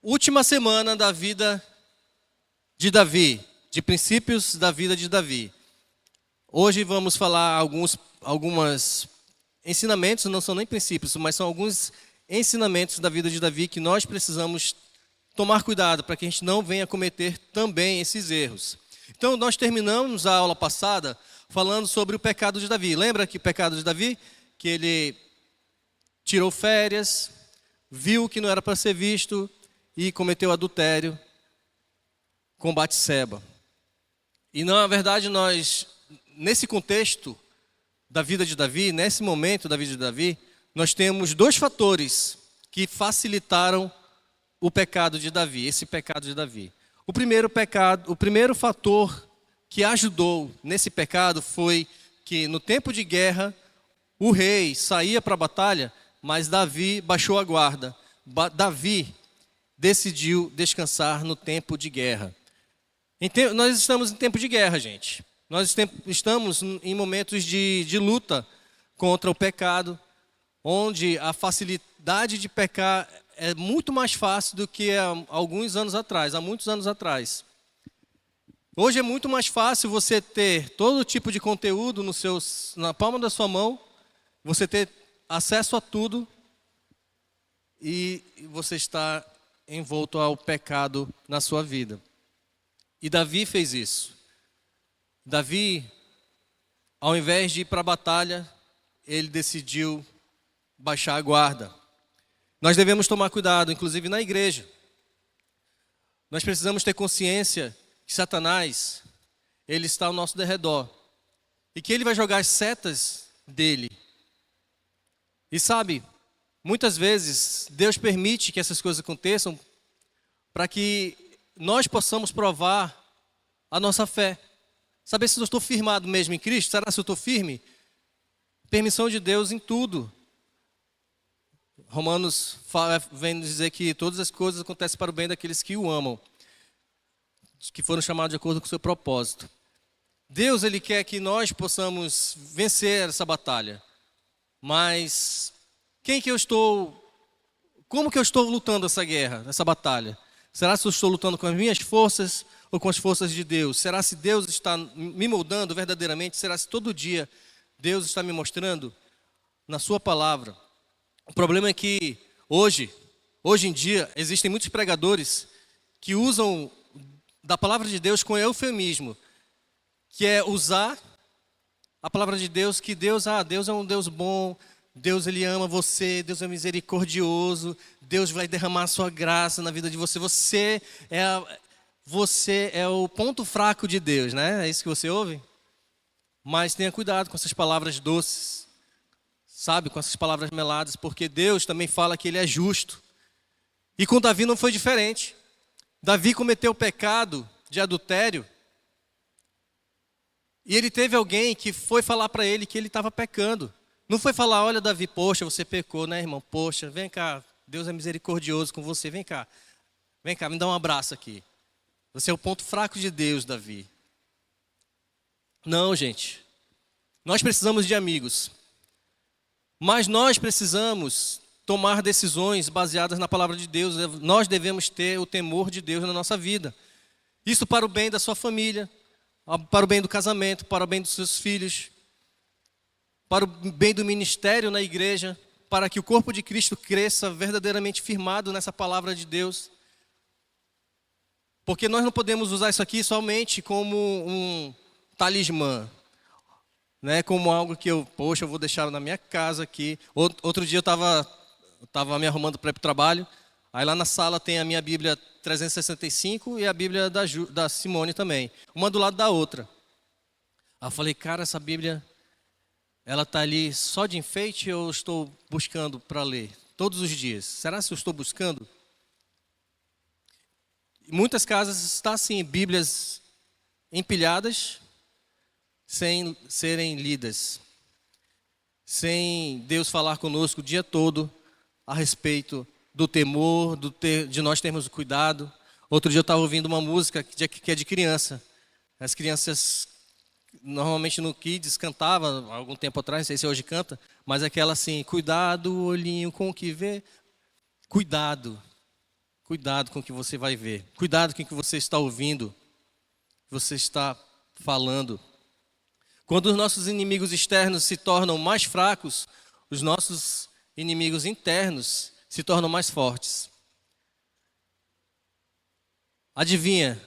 Última semana da vida de Davi, de princípios da vida de Davi. Hoje vamos falar alguns ensinamentos, não são nem princípios, mas são alguns ensinamentos da vida de Davi que nós precisamos tomar cuidado para que a gente não venha cometer também esses erros. Então, nós terminamos a aula passada falando sobre o pecado de Davi. Lembra que o pecado de Davi? Que ele tirou férias, viu que não era para ser visto e cometeu adultério com Batseba. E na verdade nesse contexto da vida de Davi, nesse momento da vida de Davi, nós temos dois fatores que facilitaram o pecado de Davi, esse pecado de Davi. O primeiro fator que ajudou nesse pecado foi que no tempo de guerra, o rei saía para a batalha, mas Davi baixou a guarda. Davi decidiu descansar no tempo de guerra. Nós estamos em tempo de guerra, gente. Nós estamos em momentos de luta contra o pecado, onde a facilidade de pecar é muito mais fácil do que há muitos anos atrás. Hoje é muito mais fácil você ter todo tipo de conteúdo na palma da sua mão, você ter acesso a tudo e você está envolto ao pecado na sua vida. E Davi fez isso. Davi, ao invés de ir para a batalha, ele decidiu baixar a guarda. Nós devemos tomar cuidado, inclusive na igreja. Nós precisamos ter consciência que Satanás, ele está ao nosso derredor. E que ele vai jogar as setas dele. E sabe, muitas vezes Deus permite que essas coisas aconteçam para que nós possamos provar a nossa fé. Saber se eu estou firmado mesmo em Cristo, será se eu estou firme? Permissão de Deus em tudo. Romanos vem dizer que todas as coisas acontecem para o bem daqueles que o amam, que foram chamados de acordo com o seu propósito. Deus, ele quer que nós possamos vencer essa batalha. Mas como que eu estou lutando essa guerra, essa batalha? Será se eu estou lutando com as minhas forças ou com as forças de Deus? Será se Deus está me moldando verdadeiramente? Será se todo dia Deus está me mostrando na sua palavra? O problema é que hoje em dia, existem muitos pregadores que usam da palavra de Deus com eufemismo, que é usar a palavra de Deus, que Deus é um Deus bom, Deus ele ama você, Deus é misericordioso, Deus vai derramar a sua graça na vida de você. Você é o ponto fraco de Deus, né? É isso que você ouve? Mas tenha cuidado com essas palavras doces, sabe? Com essas palavras meladas, porque Deus também fala que ele é justo. E com Davi não foi diferente. Davi cometeu o pecado de adultério. E ele teve alguém que foi falar para ele que ele estava pecando. Não foi falar, olha Davi, poxa, você pecou, né, irmão? Poxa, vem cá, Deus é misericordioso com você, vem cá, me dá um abraço aqui. Você é o ponto fraco de Deus, Davi. Não, gente. Nós precisamos de amigos. Mas nós precisamos tomar decisões baseadas na palavra de Deus. Nós devemos ter o temor de Deus na nossa vida. Isso para o bem da sua família, para o bem do casamento, para o bem dos seus filhos, para o bem do ministério na igreja, para que o corpo de Cristo cresça verdadeiramente firmado nessa palavra de Deus. Porque nós não podemos usar isso aqui somente como um talismã, né? Como algo que eu vou deixar na minha casa aqui. Outro dia eu estava me arrumando para ir para o trabalho, aí lá na sala tem a minha Bíblia 365 e a Bíblia da Simone também, uma do lado da outra. Aí eu falei, cara, essa Bíblia, ela está ali só de enfeite ou eu estou buscando para ler todos os dias? Será que eu estou buscando? Em muitas casas está assim, Bíblias empilhadas, sem serem lidas. Sem Deus falar conosco o dia todo a respeito do temor, de nós termos cuidado. Outro dia eu estava ouvindo uma música que é de criança. As crianças, normalmente no Kids, cantava há algum tempo atrás, não sei se hoje canta, mas aquela assim, cuidado, olhinho com o que vê. Cuidado. Cuidado com o que você vai ver. Cuidado com o que você está ouvindo, você está falando. Quando os nossos inimigos externos se tornam mais fracos, os nossos inimigos internos se tornam mais fortes. Adivinha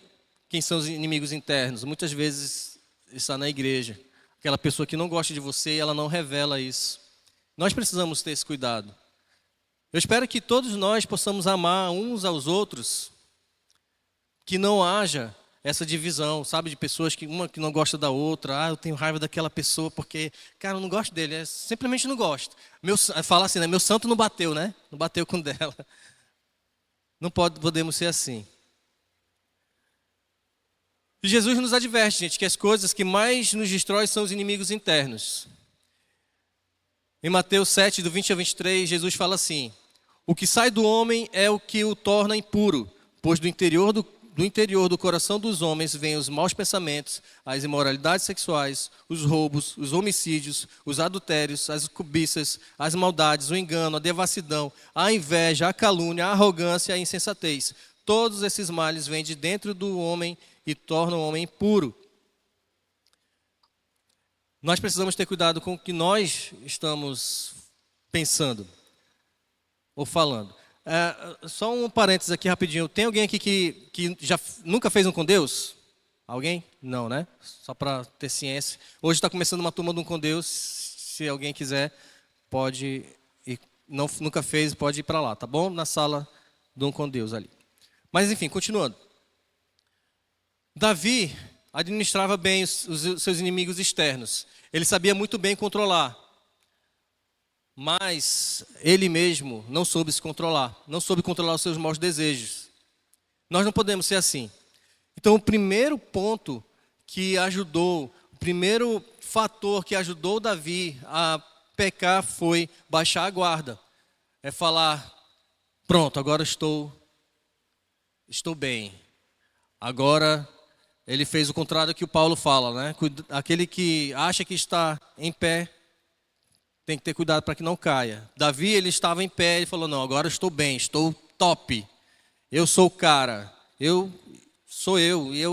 quem são os inimigos internos? Muitas vezes está na igreja. Aquela pessoa que não gosta de você e ela não revela isso. Nós precisamos ter esse cuidado. Eu espero que todos nós possamos amar uns aos outros, que não haja essa divisão, sabe, de pessoas que uma que não gosta da outra. Eu tenho raiva daquela pessoa porque, cara, eu não gosto dele, simplesmente não gosto. Fala assim, né? Meu santo não bateu, né? Não bateu com o dela. Não podemos ser assim. E Jesus nos adverte, gente, que as coisas que mais nos destrói são os inimigos internos. Em Mateus 7, do 20 a 23, Jesus fala assim: o que sai do homem é o que o torna impuro, pois do interior do coração dos homens vêm os maus pensamentos, as imoralidades sexuais, os roubos, os homicídios, os adultérios, as cobiças, as maldades, o engano, a devassidão, a inveja, a calúnia, a arrogância e a insensatez. Todos esses males vêm de dentro do homem e tornam o homem impuro. Nós precisamos ter cuidado com o que nós estamos pensando ou falando. Só um parênteses aqui rapidinho. Tem alguém aqui que já nunca fez um com Deus? Alguém? Não, né? Só para ter ciência. Hoje está começando uma turma de um com Deus. Se alguém quiser, pode ir. Nunca fez, pode ir para lá, tá bom? Na sala de um com Deus ali. Mas enfim, continuando. Davi administrava bem os seus inimigos externos. Ele sabia muito bem controlar. Mas ele mesmo não soube se controlar. Não soube controlar os seus maus desejos. Nós não podemos ser assim. Então, o primeiro ponto que ajudou, o primeiro fator que ajudou Davi a pecar foi baixar a guarda. É falar, pronto, agora estou bem. Agora, ele fez o contrário do que o Paulo fala, né? Aquele que acha que está em pé, tem que ter cuidado para que não caia. Davi, ele estava em pé e falou, não, agora eu estou bem, estou top. Eu sou o cara, sou eu, e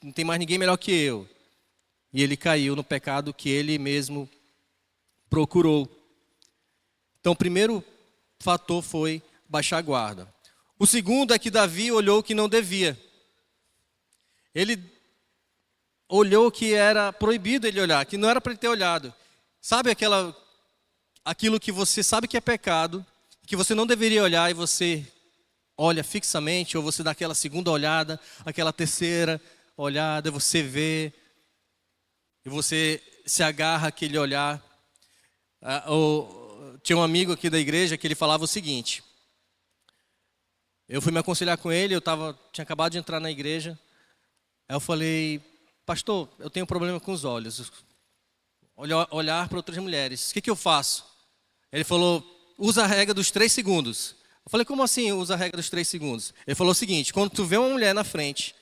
não tem mais ninguém melhor que eu. E ele caiu no pecado que ele mesmo procurou. Então, o primeiro fator foi baixar a guarda. O segundo é que Davi olhou o que não devia. Ele olhou que era proibido ele olhar, que não era para ele ter olhado. Sabe aquilo que você sabe que é pecado, que você não deveria olhar e você olha fixamente, ou você dá aquela segunda olhada, aquela terceira olhada, você vê, e você se agarra àquele olhar. Tinha um amigo aqui da igreja que ele falava o seguinte, eu fui me aconselhar com ele, tinha acabado de entrar na igreja, aí eu falei, pastor, eu tenho um problema com os olhos, olhar para outras mulheres, o que eu faço? Ele falou, usa a regra dos 3 segundos. Eu falei, como assim usa a regra dos 3 segundos? Ele falou o seguinte, quando tu vê uma mulher na frente,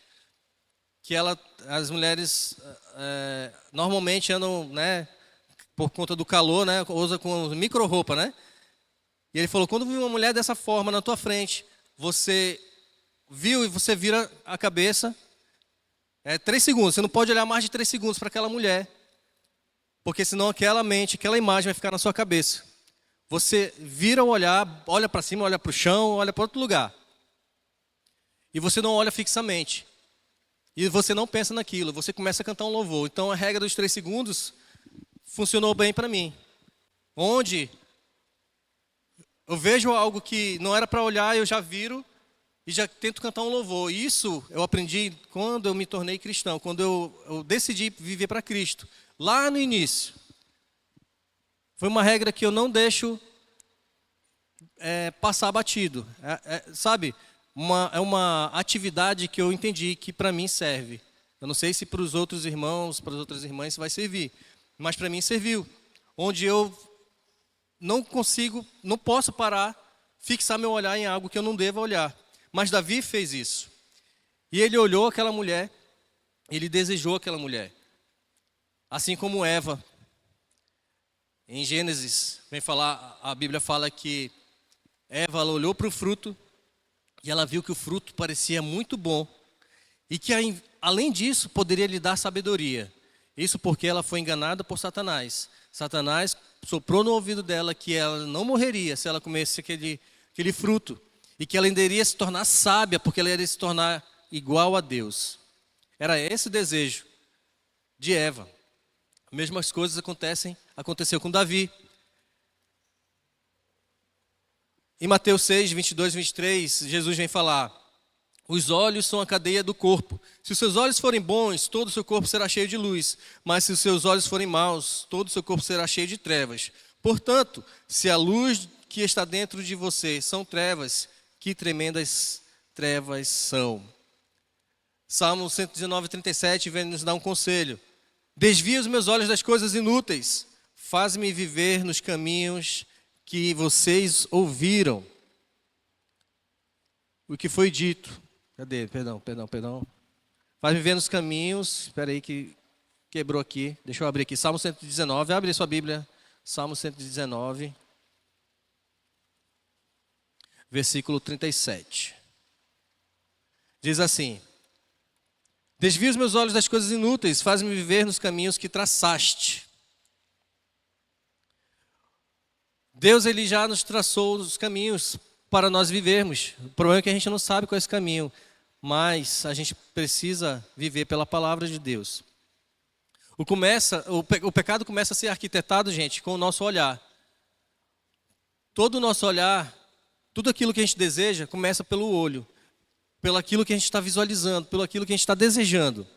que as mulheres normalmente andam, né, por conta do calor, né, usa com micro roupa, né? E ele falou, quando viu uma mulher dessa forma na tua frente, você viu e você vira a cabeça, 3 segundos, você não pode olhar mais de 3 segundos para aquela mulher, porque senão aquela imagem vai ficar na sua cabeça. Você vira o olhar, olha para cima, olha para o chão, olha para outro lugar. E você não olha fixamente. E você não pensa naquilo, você começa a cantar um louvor. Então a regra dos 3 segundos funcionou bem para mim. Onde eu vejo algo que não era para olhar, eu já viro e já tento cantar um louvor. E isso eu aprendi quando eu me tornei cristão, quando eu decidi viver para Cristo. Lá no início. Foi uma regra que eu não deixo passar batido. Sabe? É uma atividade que eu entendi que para mim serve. Eu não sei se para os outros irmãos, para as outras irmãs vai servir. Mas para mim serviu. Onde eu não posso parar, fixar meu olhar em algo que eu não devo olhar. Mas Davi fez isso. E ele olhou aquela mulher, ele desejou aquela mulher. Assim como Eva. Em Gênesis, a Bíblia fala que Eva olhou para o fruto e ela viu que o fruto parecia muito bom e que, além disso, poderia lhe dar sabedoria. Isso porque ela foi enganada por Satanás. Satanás soprou no ouvido dela que ela não morreria se ela comesse aquele fruto. E que ela ainda iria se tornar sábia, porque ela iria se tornar igual a Deus. Era esse o desejo de Eva. As mesmas coisas aconteceu com Davi. Em Mateus 6, 22 e 23, Jesus vem falar: os olhos são a cadeia do corpo. Se os seus olhos forem bons, todo o seu corpo será cheio de luz. Mas se os seus olhos forem maus, todo o seu corpo será cheio de trevas. Portanto, se a luz que está dentro de você são trevas, que tremendas trevas são. Salmo 119, 37 vem nos dar um conselho: desvia os meus olhos das coisas inúteis, faz-me viver nos caminhos que vocês ouviram. O que foi dito. Cadê? Perdão. Faz-me viver nos caminhos. Espera aí que quebrou aqui. Deixa eu abrir aqui. Salmo 119. Abre sua Bíblia. Salmo 119. Versículo 37. Diz assim: desvia os meus olhos das coisas inúteis, faz-me viver nos caminhos que traçaste. Deus, ele já nos traçou os caminhos para nós vivermos. O problema é que a gente não sabe qual é esse caminho, mas a gente precisa viver pela palavra de Deus. O pecado começa a ser arquitetado, gente, com o nosso olhar. Todo o nosso olhar, tudo aquilo que a gente deseja, começa pelo olho, pelo aquilo que a gente está visualizando, pelo aquilo que a gente está desejando.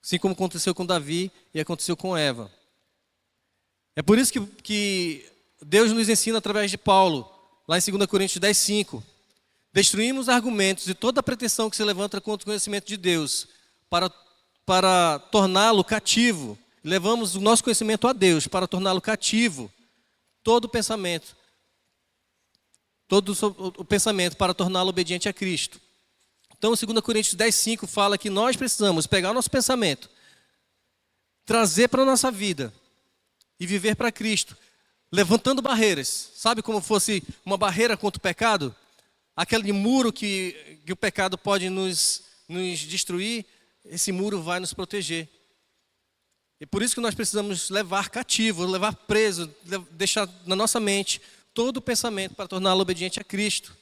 Assim como aconteceu com Davi e aconteceu com Eva. É por isso que Deus nos ensina através de Paulo, lá em 2 Coríntios 10, 5. Destruímos argumentos e toda a pretensão que se levanta contra o conhecimento de Deus para torná-lo cativo. Levamos o nosso conhecimento a Deus para torná-lo cativo. Todo o pensamento para torná-lo obediente a Cristo. Então, 2 Coríntios 10, 5 fala que nós precisamos pegar o nosso pensamento, trazer para a nossa vida e viver para Cristo, levantando barreiras. Sabe como fosse uma barreira contra o pecado? Aquele muro que o pecado pode nos destruir, esse muro vai nos proteger. E por isso que nós precisamos levar cativo, levar preso, deixar na nossa mente todo o pensamento para torná-lo obediente a Cristo.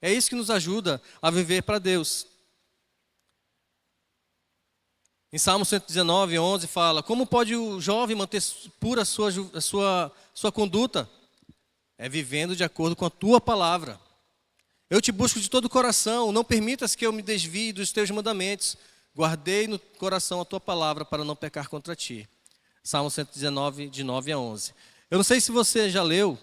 É isso que nos ajuda a viver para Deus. Em Salmo 119, 11 fala: como pode o jovem manter pura a sua conduta? É vivendo de acordo com a tua palavra. Eu te busco de todo o coração, não permitas que eu me desvie dos teus mandamentos. Guardei no coração a tua palavra para não pecar contra ti. Salmo 119, de 9 a 11. Eu não sei se você já leu,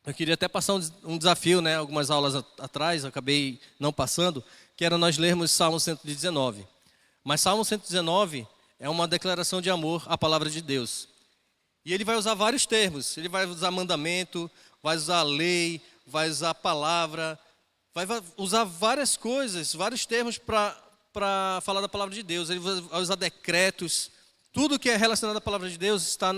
eu queria até passar um desafio, né? Algumas aulas atrás, eu acabei não passando, que era nós lermos Salmo 119. Mas Salmo 119 é uma declaração de amor à palavra de Deus. E ele vai usar vários termos. Ele vai usar mandamento, vai usar lei, vai usar palavra, vai usar várias coisas, vários termos para falar da palavra de Deus. Ele vai usar decretos. Tudo que é relacionado à palavra de Deus está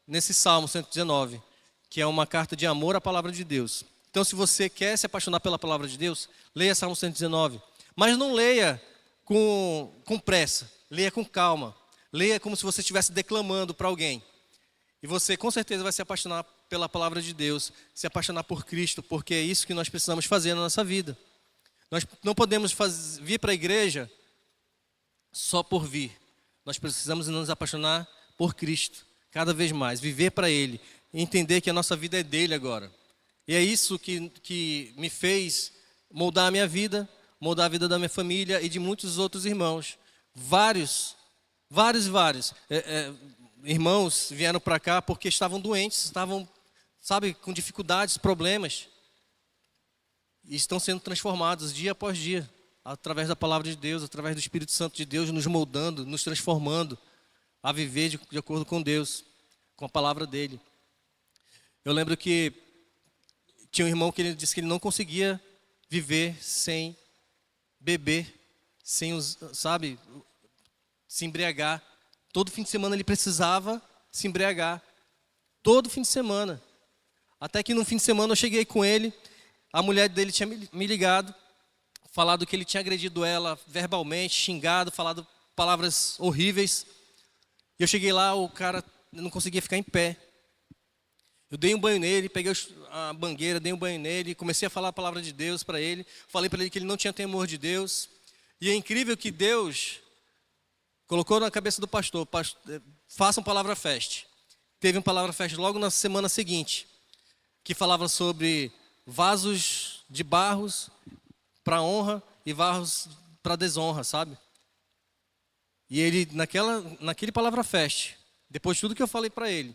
nesse Salmo 119, que é uma carta de amor à palavra de Deus. Então, se você quer se apaixonar pela palavra de Deus, leia Salmo 119. Mas não leia com pressa, leia com calma. Leia como se você estivesse declamando para alguém. E você com certeza vai se apaixonar pela palavra de Deus, se apaixonar por Cristo, porque é isso que nós precisamos fazer na nossa vida. Nós não podemos vir para a igreja só por vir. Nós precisamos nos apaixonar por Cristo, cada vez mais, viver para Ele, entender que a nossa vida é dele agora. E é isso que me fez moldar a minha vida, moldar a vida da minha família e de muitos outros irmãos. Vários irmãos vieram para cá porque estavam doentes, estavam, com dificuldades, problemas. E estão sendo transformados dia após dia, através da palavra de Deus, através do Espírito Santo de Deus, nos moldando, nos transformando a viver de acordo com Deus, com a palavra dele. Eu lembro que tinha um irmão que ele disse que ele não conseguia viver sem beber, sem, se embriagar. Todo fim de semana ele precisava se embriagar. Todo fim de semana. Até que no fim de semana eu cheguei com ele a mulher dele tinha me ligado, falado que ele tinha agredido ela verbalmente, xingado, falado palavras horríveis. E eu cheguei lá, o cara não conseguia ficar em pé. Eu dei um banho nele, peguei a bangueira, dei um banho nele, comecei a falar a palavra de Deus para ele. Falei para ele que ele não tinha temor de Deus. E é incrível que Deus colocou na cabeça do pastor, faça um palavra fest. Teve um palavra fest logo na semana seguinte, que falava sobre vasos de barros para honra e vasos para desonra, sabe? E ele, naquele palavra fest, depois de tudo que eu falei para ele,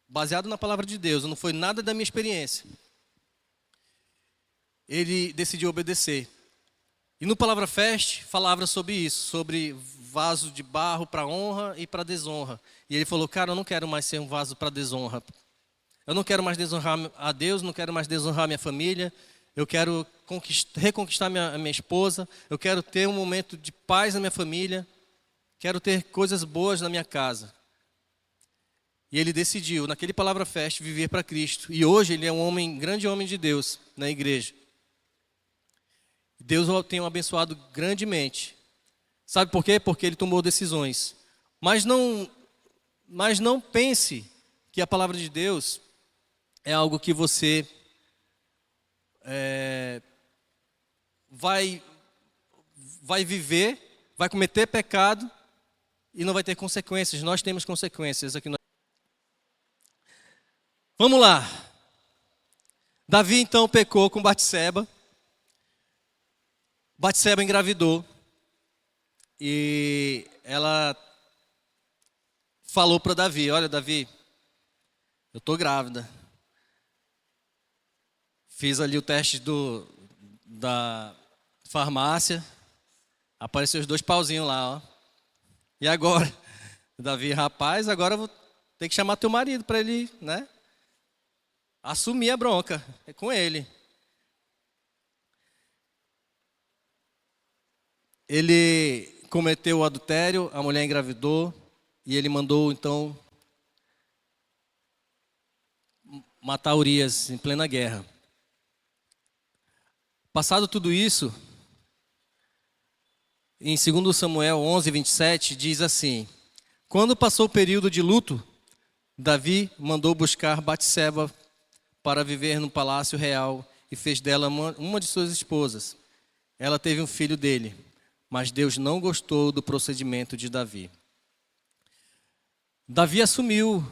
baseado na palavra de Deus, não foi nada da minha experiência, ele decidiu obedecer. E no Palavra Fest falava sobre isso, sobre vaso de barro para honra e para desonra. E ele falou, cara, eu não quero mais ser um vaso para desonra. Eu não quero mais desonrar a Deus, não quero mais desonrar minha família. Eu quero reconquistar minha esposa. Eu quero ter um momento de paz na minha família. Quero ter coisas boas na minha casa. E ele decidiu, naquele Palavra Fest, viver para Cristo. E hoje ele é um grande homem de Deus na igreja. Deus o tem abençoado grandemente. Sabe por quê? Porque ele tomou decisões. Mas não pense que a palavra de Deus é algo que você vai viver, vai cometer pecado e não vai ter consequências. Nós temos consequências aqui. Vamos lá. Davi então pecou com Batseba. Batseba engravidou. E ela falou para Davi, olha Davi, eu estou grávida. Fiz ali o teste da farmácia, apareceu os 2 pauzinhos lá, ó. E agora? Davi, rapaz, agora eu vou ter que chamar teu marido para ele, né? Assumir a bronca, é com ele. Ele cometeu o adultério, a mulher engravidou, e ele mandou, então, matar Urias em plena guerra. Passado tudo isso, em 2 Samuel 11, 27, diz assim, quando passou o período de luto, Davi mandou buscar Batseba para viver no palácio real e fez dela uma de suas esposas. Ela teve um filho dele. Mas Deus não gostou do procedimento de Davi. Davi assumiu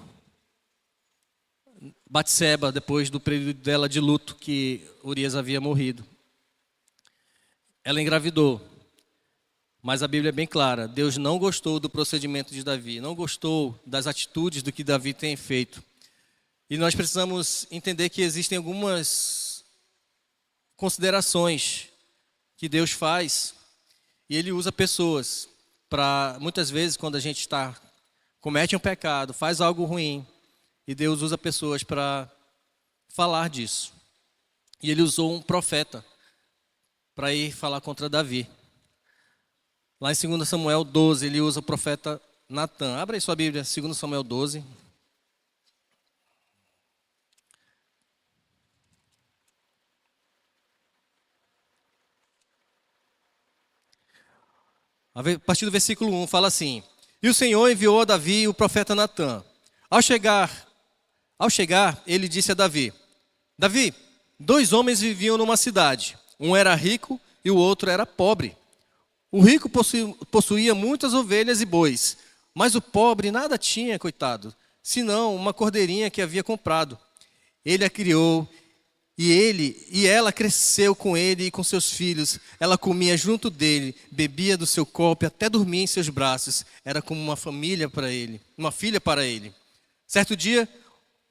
Batseba depois do período dela de luto que Urias havia morrido. Ela engravidou. Mas a Bíblia é bem clara. Deus não gostou do procedimento de Davi. Não gostou das atitudes do que Davi tem feito. E nós precisamos entender que existem algumas considerações que Deus faz. E Ele usa pessoas para, muitas vezes, quando a gente comete um pecado, faz algo ruim, e Deus usa pessoas para falar disso. E Ele usou um profeta para ir falar contra Davi. Lá em 2 Samuel 12, Ele usa o profeta Natan. Abra aí sua Bíblia, 2 Samuel 12. A partir do versículo 1 fala assim, e o Senhor enviou a Davi o profeta Natan. Ao chegar, ele disse a Davi, Davi, 2 homens viviam numa cidade, um era rico e o outro era pobre. O rico possuía muitas ovelhas e bois, mas o pobre nada tinha, coitado, senão uma cordeirinha que havia comprado. Ele a criou e ela cresceu com ele e com seus filhos. Ela comia junto dele, bebia do seu copo, até dormia em seus braços. Era como uma família para ele, uma filha para ele. Certo dia,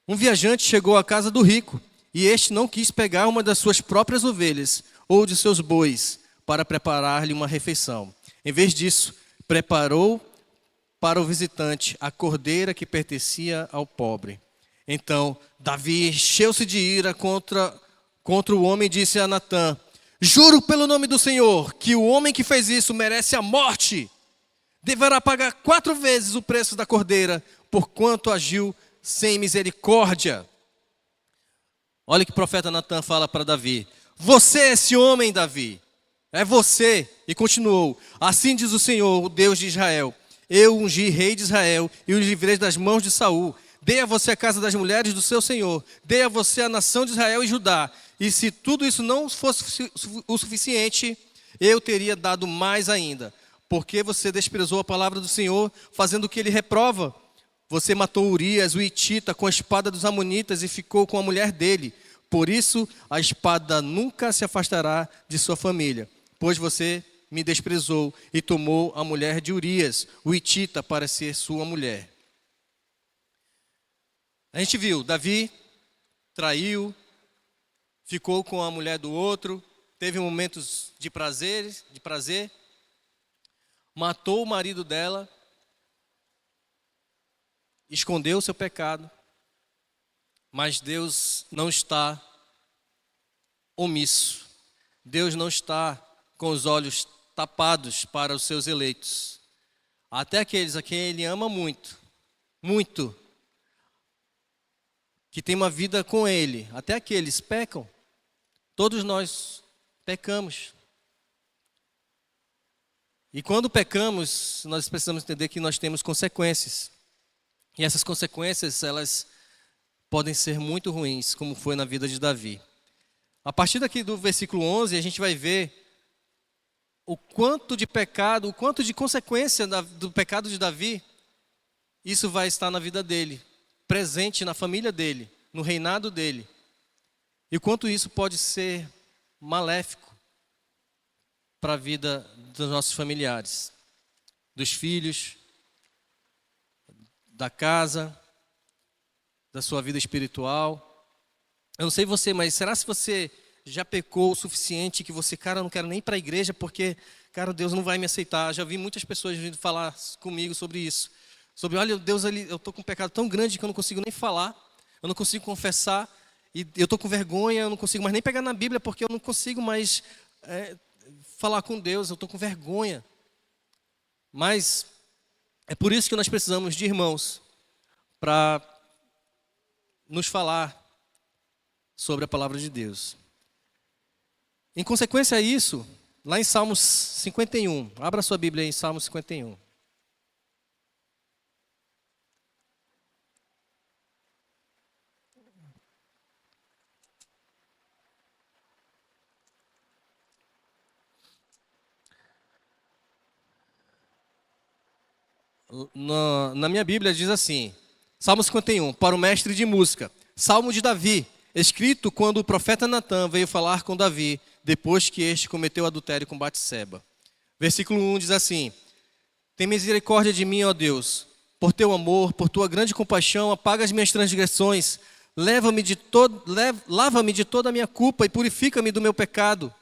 um viajante chegou à casa do rico e este não quis pegar uma das suas próprias ovelhas ou de seus bois para preparar-lhe uma refeição. Em vez disso, preparou para o visitante a cordeira que pertencia ao pobre. Então, Davi encheu-se de ira contra o homem e disse a Natã, juro pelo nome do Senhor que o homem que fez isso merece a morte. Deverá pagar 4 vezes o preço da cordeira, porquanto agiu sem misericórdia. Olha o que o profeta Natan fala para Davi: você é esse homem, Davi, é você. E continuou: assim diz o Senhor, o Deus de Israel: eu ungi rei de Israel e o livrei das mãos de Saul. Dei a você a casa das mulheres do seu Senhor, dei a você a nação de Israel e Judá. E se tudo isso não fosse o suficiente, eu teria dado mais ainda. Porque você desprezou a palavra do Senhor, fazendo o que ele reprova. Você matou Urias, o Hitita, com a espada dos amonitas e ficou com a mulher dele. Por isso, a espada nunca se afastará de sua família, pois você me desprezou e tomou a mulher de Urias, o Hitita, para ser sua mulher. A gente viu, Davi traiu, ficou com a mulher do outro, teve momentos de prazer, matou o marido dela, escondeu o seu pecado, mas Deus não está omisso. Deus não está com os olhos tapados para os seus eleitos. Até aqueles a quem Ele ama muito, muito, que tem uma vida com Ele, até aqueles pecam. Todos nós pecamos. E quando pecamos, nós precisamos entender que nós temos consequências. E essas consequências, elas podem ser muito ruins, como foi na vida de Davi. A partir daqui do versículo 11, a gente vai ver o quanto de pecado, o quanto de consequência do pecado de Davi, isso vai estar na vida dele, presente na família dele, no reinado dele. E o quanto isso pode ser maléfico para a vida dos nossos familiares, dos filhos, da casa, da sua vida espiritual. Eu não sei você, mas será se você já pecou o suficiente que você, cara, eu não quero nem ir para a igreja porque, cara, Deus não vai me aceitar. Já vi muitas pessoas vindo falar comigo sobre isso. Sobre, olha, Deus, eu estou com um pecado tão grande que eu não consigo nem falar, eu não consigo confessar, e eu estou com vergonha, eu não consigo mais nem pegar na Bíblia porque eu não consigo mais falar com Deus, eu estou com vergonha. Mas é por isso que nós precisamos de irmãos para nos falar sobre a palavra de Deus. Em consequência a isso, lá em Salmos 51, abra sua Bíblia aí em Salmos 51. Na minha Bíblia diz assim, Salmo 51, para o mestre de música, Salmo de Davi, escrito quando o profeta Natan veio falar com Davi, depois que este cometeu adultério com Batseba. Versículo 1 diz assim: tem misericórdia de mim, ó Deus, por teu amor, por tua grande compaixão, apaga as minhas transgressões, lava-me de toda a minha culpa e purifica-me do meu pecado.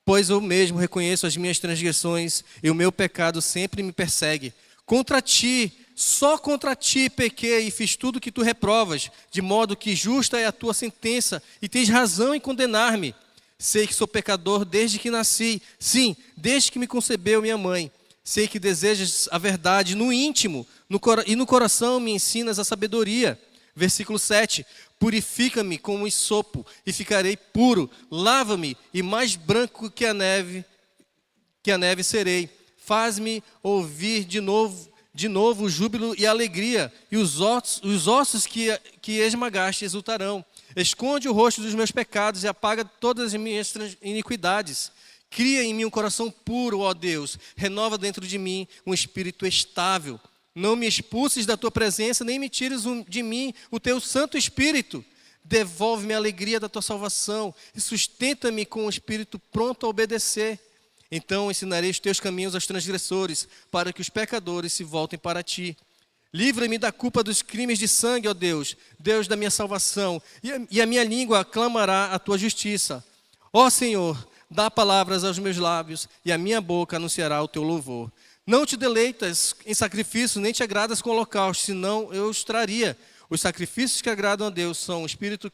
Pois eu mesmo reconheço as minhas transgressões e o meu pecado sempre me persegue. Contra ti, só contra ti pequei e fiz tudo que tu reprovas, de modo que justa é a tua sentença e tens razão em condenar-me. Sei que sou pecador desde que nasci, sim, desde que me concebeu minha mãe. Sei que desejas a verdade no íntimo e no coração me ensinas a sabedoria. Versículo 7, purifica-me com um hisopo e ficarei puro, lava-me e mais branco que a neve serei. Faz-me ouvir de novo o júbilo e a alegria, e os ossos que esmagaste exultarão. Esconde o rosto dos meus pecados e apaga todas as minhas iniquidades. Cria em mim um coração puro, ó Deus, renova dentro de mim um espírito estável. Não me expulses da tua presença, nem me tires de mim o teu Santo Espírito. Devolve-me a alegria da tua salvação e sustenta-me com um espírito pronto a obedecer. Então ensinarei os teus caminhos aos transgressores, para que os pecadores se voltem para ti. Livra-me da culpa dos crimes de sangue, ó Deus, Deus da minha salvação, e a minha língua aclamará a tua justiça. Ó Senhor, dá palavras aos meus lábios, e a minha boca anunciará o teu louvor. Não te deleitas em sacrifício, nem te agradas com holocausto, senão eu os traria. Os sacrifícios que agradam a Deus são um espírito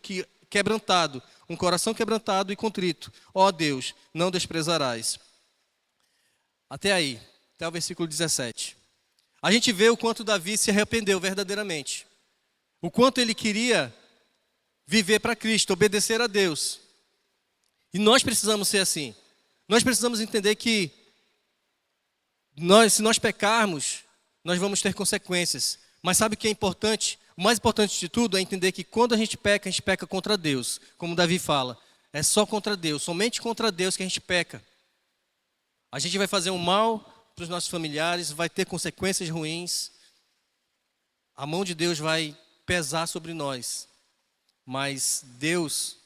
quebrantado, um coração quebrantado e contrito. Ó Deus, não desprezarás. Até aí, até o versículo 17. A gente vê o quanto Davi se arrependeu verdadeiramente. O quanto ele queria viver para Cristo, obedecer a Deus. E nós precisamos ser assim. Nós precisamos entender que se nós pecarmos, nós vamos ter consequências. Mas sabe o que é importante? O mais importante de tudo é entender que quando a gente peca contra Deus. Como Davi fala, é só contra Deus, somente contra Deus que a gente peca. A gente vai fazer um mal para os nossos familiares, vai ter consequências ruins. A mão de Deus vai pesar sobre nós. Mas Deus,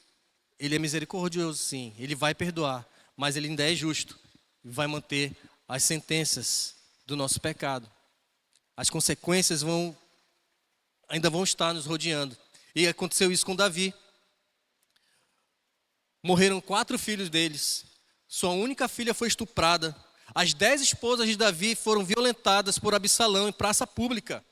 Ele é misericordioso sim, Ele vai perdoar. Mas Ele ainda é justo e vai manter as sentenças do nosso pecado. As consequências ainda vão estar nos rodeando. E aconteceu isso com Davi. Morreram 4 filhos deles. Sua única filha foi estuprada. As 10 esposas de Davi foram violentadas por Absalão em praça pública.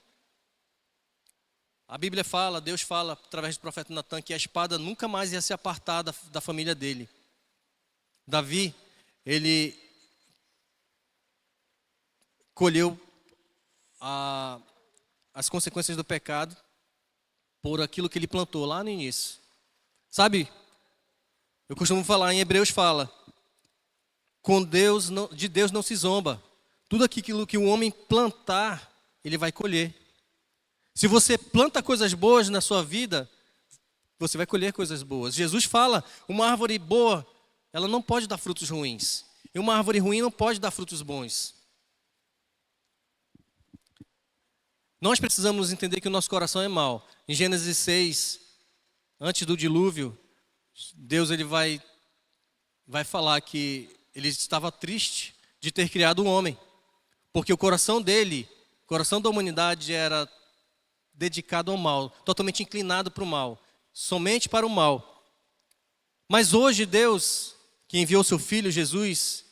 A Bíblia fala, Deus fala através do profeta Natan que a espada nunca mais ia se apartar da família dele. Davi, ele colheu as consequências do pecado por aquilo que ele plantou lá no início. Sabe, eu costumo falar, em Hebreus fala, de Deus não se zomba. Tudo aquilo que o homem plantar, ele vai colher. Se você planta coisas boas na sua vida, você vai colher coisas boas. Jesus fala, uma árvore boa, ela não pode dar frutos ruins. E uma árvore ruim não pode dar frutos bons. Nós precisamos entender que o nosso coração é mau. Em Gênesis 6, antes do dilúvio, Deus ele vai falar que ele estava triste de ter criado o homem. Porque o coração dele, o coração da humanidade era dedicado ao mal, totalmente inclinado para o mal, somente para o mal. Mas hoje Deus, que enviou seu Filho Jesus,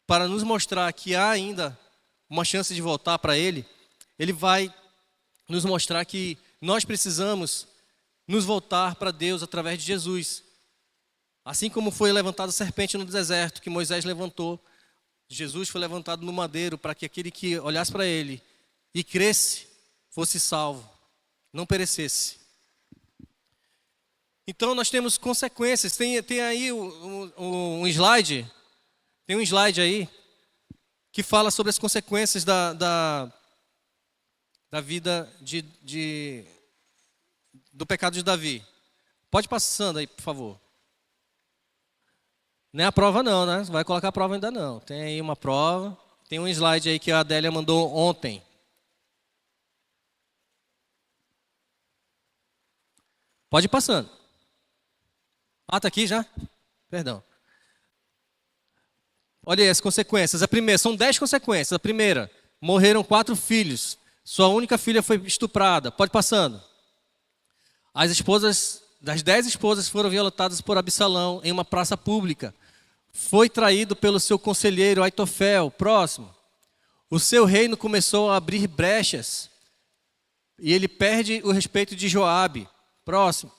para nos mostrar que há ainda uma chance de voltar para Ele, Ele vai nos mostrar que nós precisamos nos voltar para Deus através de Jesus. Assim como foi levantada a serpente no deserto, que Moisés levantou, Jesus foi levantado no madeiro para que aquele que olhasse para Ele e cresce, fosse salvo, não perecesse. Então nós temos consequências. Tem aí um slide, tem um slide aí que fala sobre as consequências da vida do pecado de Davi. Pode passando aí, por favor. Não é a prova não, né? Não vai colocar a prova ainda não. Tem aí uma prova. Tem um slide aí que a Adélia mandou ontem. Pode ir passando. Ah, está aqui já? Perdão. Olha aí as consequências. A primeira, são 10 consequências. A primeira, morreram 4 filhos. Sua única filha foi estuprada. Pode ir passando. Das 10 esposas foram violentadas por Absalão em uma praça pública. Foi traído pelo seu conselheiro Aitofel. Próximo. O seu reino começou a abrir brechas. E ele perde o respeito de Joabe. Próximo.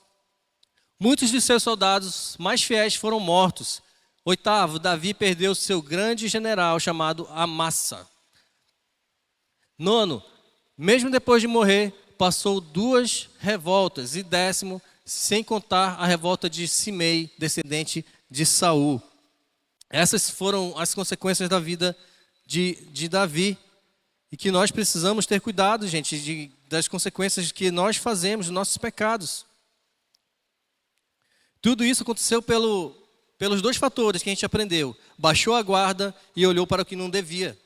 Muitos de seus soldados mais fiéis foram mortos. 8º, Davi perdeu seu grande general chamado Amassa. 9º, mesmo depois de morrer, passou 2 revoltas. E 10º, sem contar a revolta de Simei, descendente de Saul. Essas foram as consequências da vida de Davi. E que nós precisamos ter cuidado, gente, das consequências que nós fazemos dos nossos pecados. Tudo isso aconteceu pelos 2 fatores que a gente aprendeu. Baixou a guarda e olhou para o que não devia.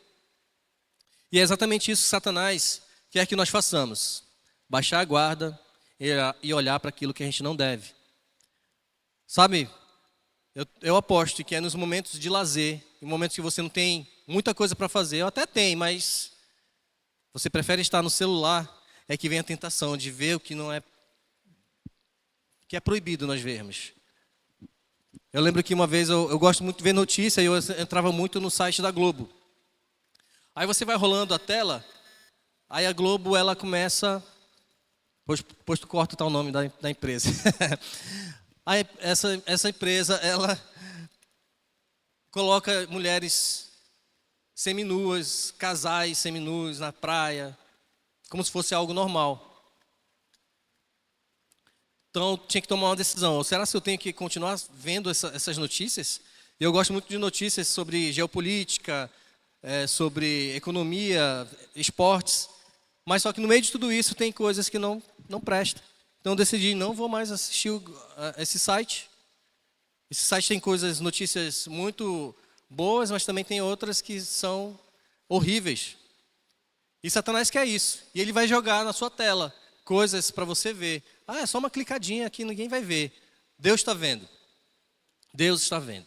E é exatamente isso que Satanás quer que nós façamos. Baixar a guarda e olhar para aquilo que a gente não deve. Sabe, eu aposto que é nos momentos de lazer, em momentos que você não tem muita coisa para fazer, eu até tenho, mas você prefere estar no celular, é que vem a tentação de ver o que não é, que é proibido nós vermos. Eu lembro que uma vez eu gosto muito de ver notícia e eu entrava muito no site da Globo. Aí você vai rolando a tela, aí a Globo ela começa, depois tu corta o nome da empresa. Aí essa empresa ela coloca mulheres seminuas, casais seminus na praia, como se fosse algo normal. Então, tinha que tomar uma decisão. Ou será que eu tenho que continuar vendo essas notícias? Eu gosto muito de notícias sobre geopolítica, sobre economia, esportes. Mas só que no meio de tudo isso tem coisas que não prestam. Então, eu decidi, não vou mais assistir esse site. Esse site tem notícias muito boas, mas também tem outras que são horríveis. E Satanás quer isso. E ele vai jogar na sua tela coisas para você ver. Ah, é só uma clicadinha aqui, ninguém vai ver. Deus está vendo. Deus está vendo.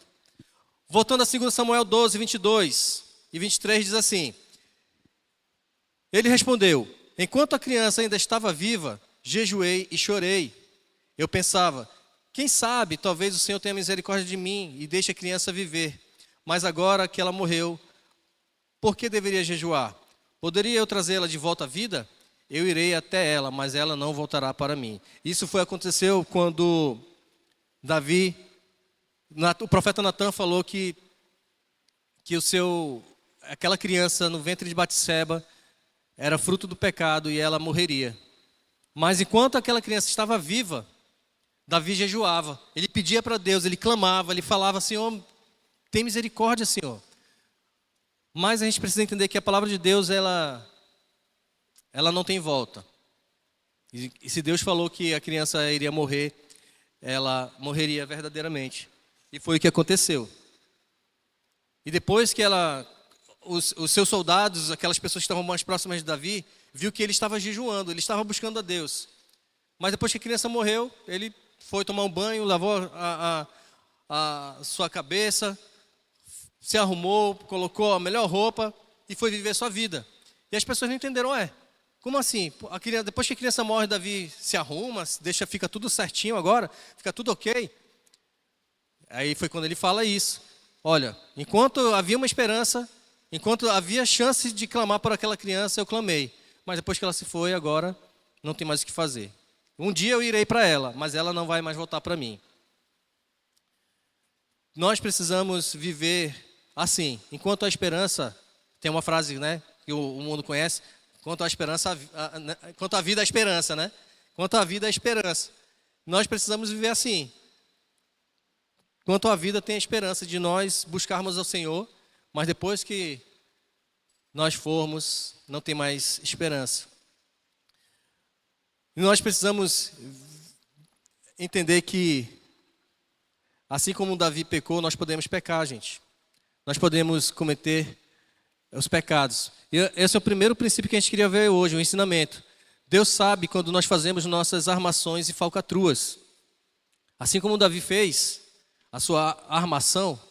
Voltando a 2 Samuel 12, 22 e 23, diz assim: ele respondeu: enquanto a criança ainda estava viva, jejuei e chorei. Eu pensava, quem sabe, talvez o Senhor tenha misericórdia de mim e deixe a criança viver. Mas agora que ela morreu, por que deveria jejuar? Poderia eu trazê-la de volta à vida? Eu irei até ela, mas ela não voltará para mim. Isso aconteceu quando Davi, o profeta Natan falou que aquela criança no ventre de Batseba era fruto do pecado e ela morreria. Mas enquanto aquela criança estava viva, Davi jejuava. Ele pedia para Deus, ele clamava, ele falava: Senhor, tem misericórdia, Senhor. Mas a gente precisa entender que a palavra de Deus, ela não tem volta. E se Deus falou que a criança iria morrer, ela morreria verdadeiramente. E foi o que aconteceu. E depois que os seus soldados, aquelas pessoas que estavam mais próximas de Davi, viu que ele estava jejuando, ele estava buscando a Deus. Mas depois que a criança morreu, ele foi tomar um banho, lavou a sua cabeça, se arrumou, colocou a melhor roupa e foi viver sua vida. E as pessoas não entenderam, como assim? Depois que a criança morre, Davi se arruma, fica tudo certinho agora, fica tudo ok. Aí foi quando ele fala isso. Olha, enquanto havia uma esperança, enquanto havia chance de clamar por aquela criança, eu clamei. Mas depois que ela se foi, agora não tem mais o que fazer. Um dia eu irei para ela, mas ela não vai mais voltar para mim. Nós precisamos viver assim. Enquanto a esperança, tem uma frase, né, que o mundo conhece, quanto a vida, a esperança, né? Quanto a vida, a esperança. Nós precisamos viver assim. Quanto a vida, tem a esperança de nós buscarmos ao Senhor, mas depois que nós formos, não tem mais esperança. E nós precisamos entender que, assim como Davi pecou, nós podemos pecar, gente. Nós podemos cometer os pecados. E esse é o primeiro princípio que a gente queria ver hoje, o ensinamento. Deus sabe quando nós fazemos nossas armações e falcatruas. Assim como Davi fez a sua armação,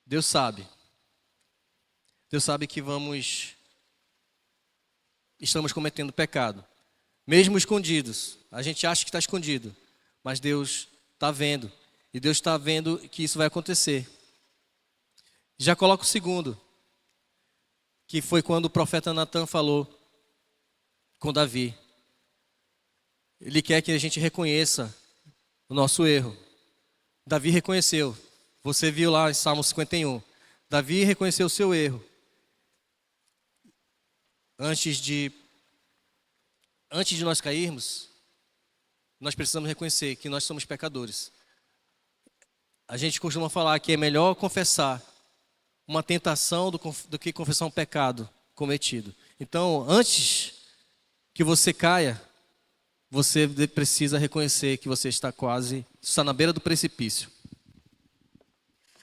Deus sabe. Deus sabe que estamos cometendo pecado. Mesmo escondidos. A gente acha que está escondido, mas Deus está vendo. E Deus está vendo que isso vai acontecer. Já coloco o segundo, que foi quando o profeta Natan falou com Davi. Ele quer que a gente reconheça o nosso erro. Davi reconheceu. Você viu lá em Salmo 51. Davi reconheceu o seu erro. Antes de nós cairmos, nós precisamos reconhecer que nós somos pecadores. A gente costuma falar que é melhor confessar uma tentação do que confessar um pecado cometido. Então, antes que você caia, você precisa reconhecer que você está na beira do precipício.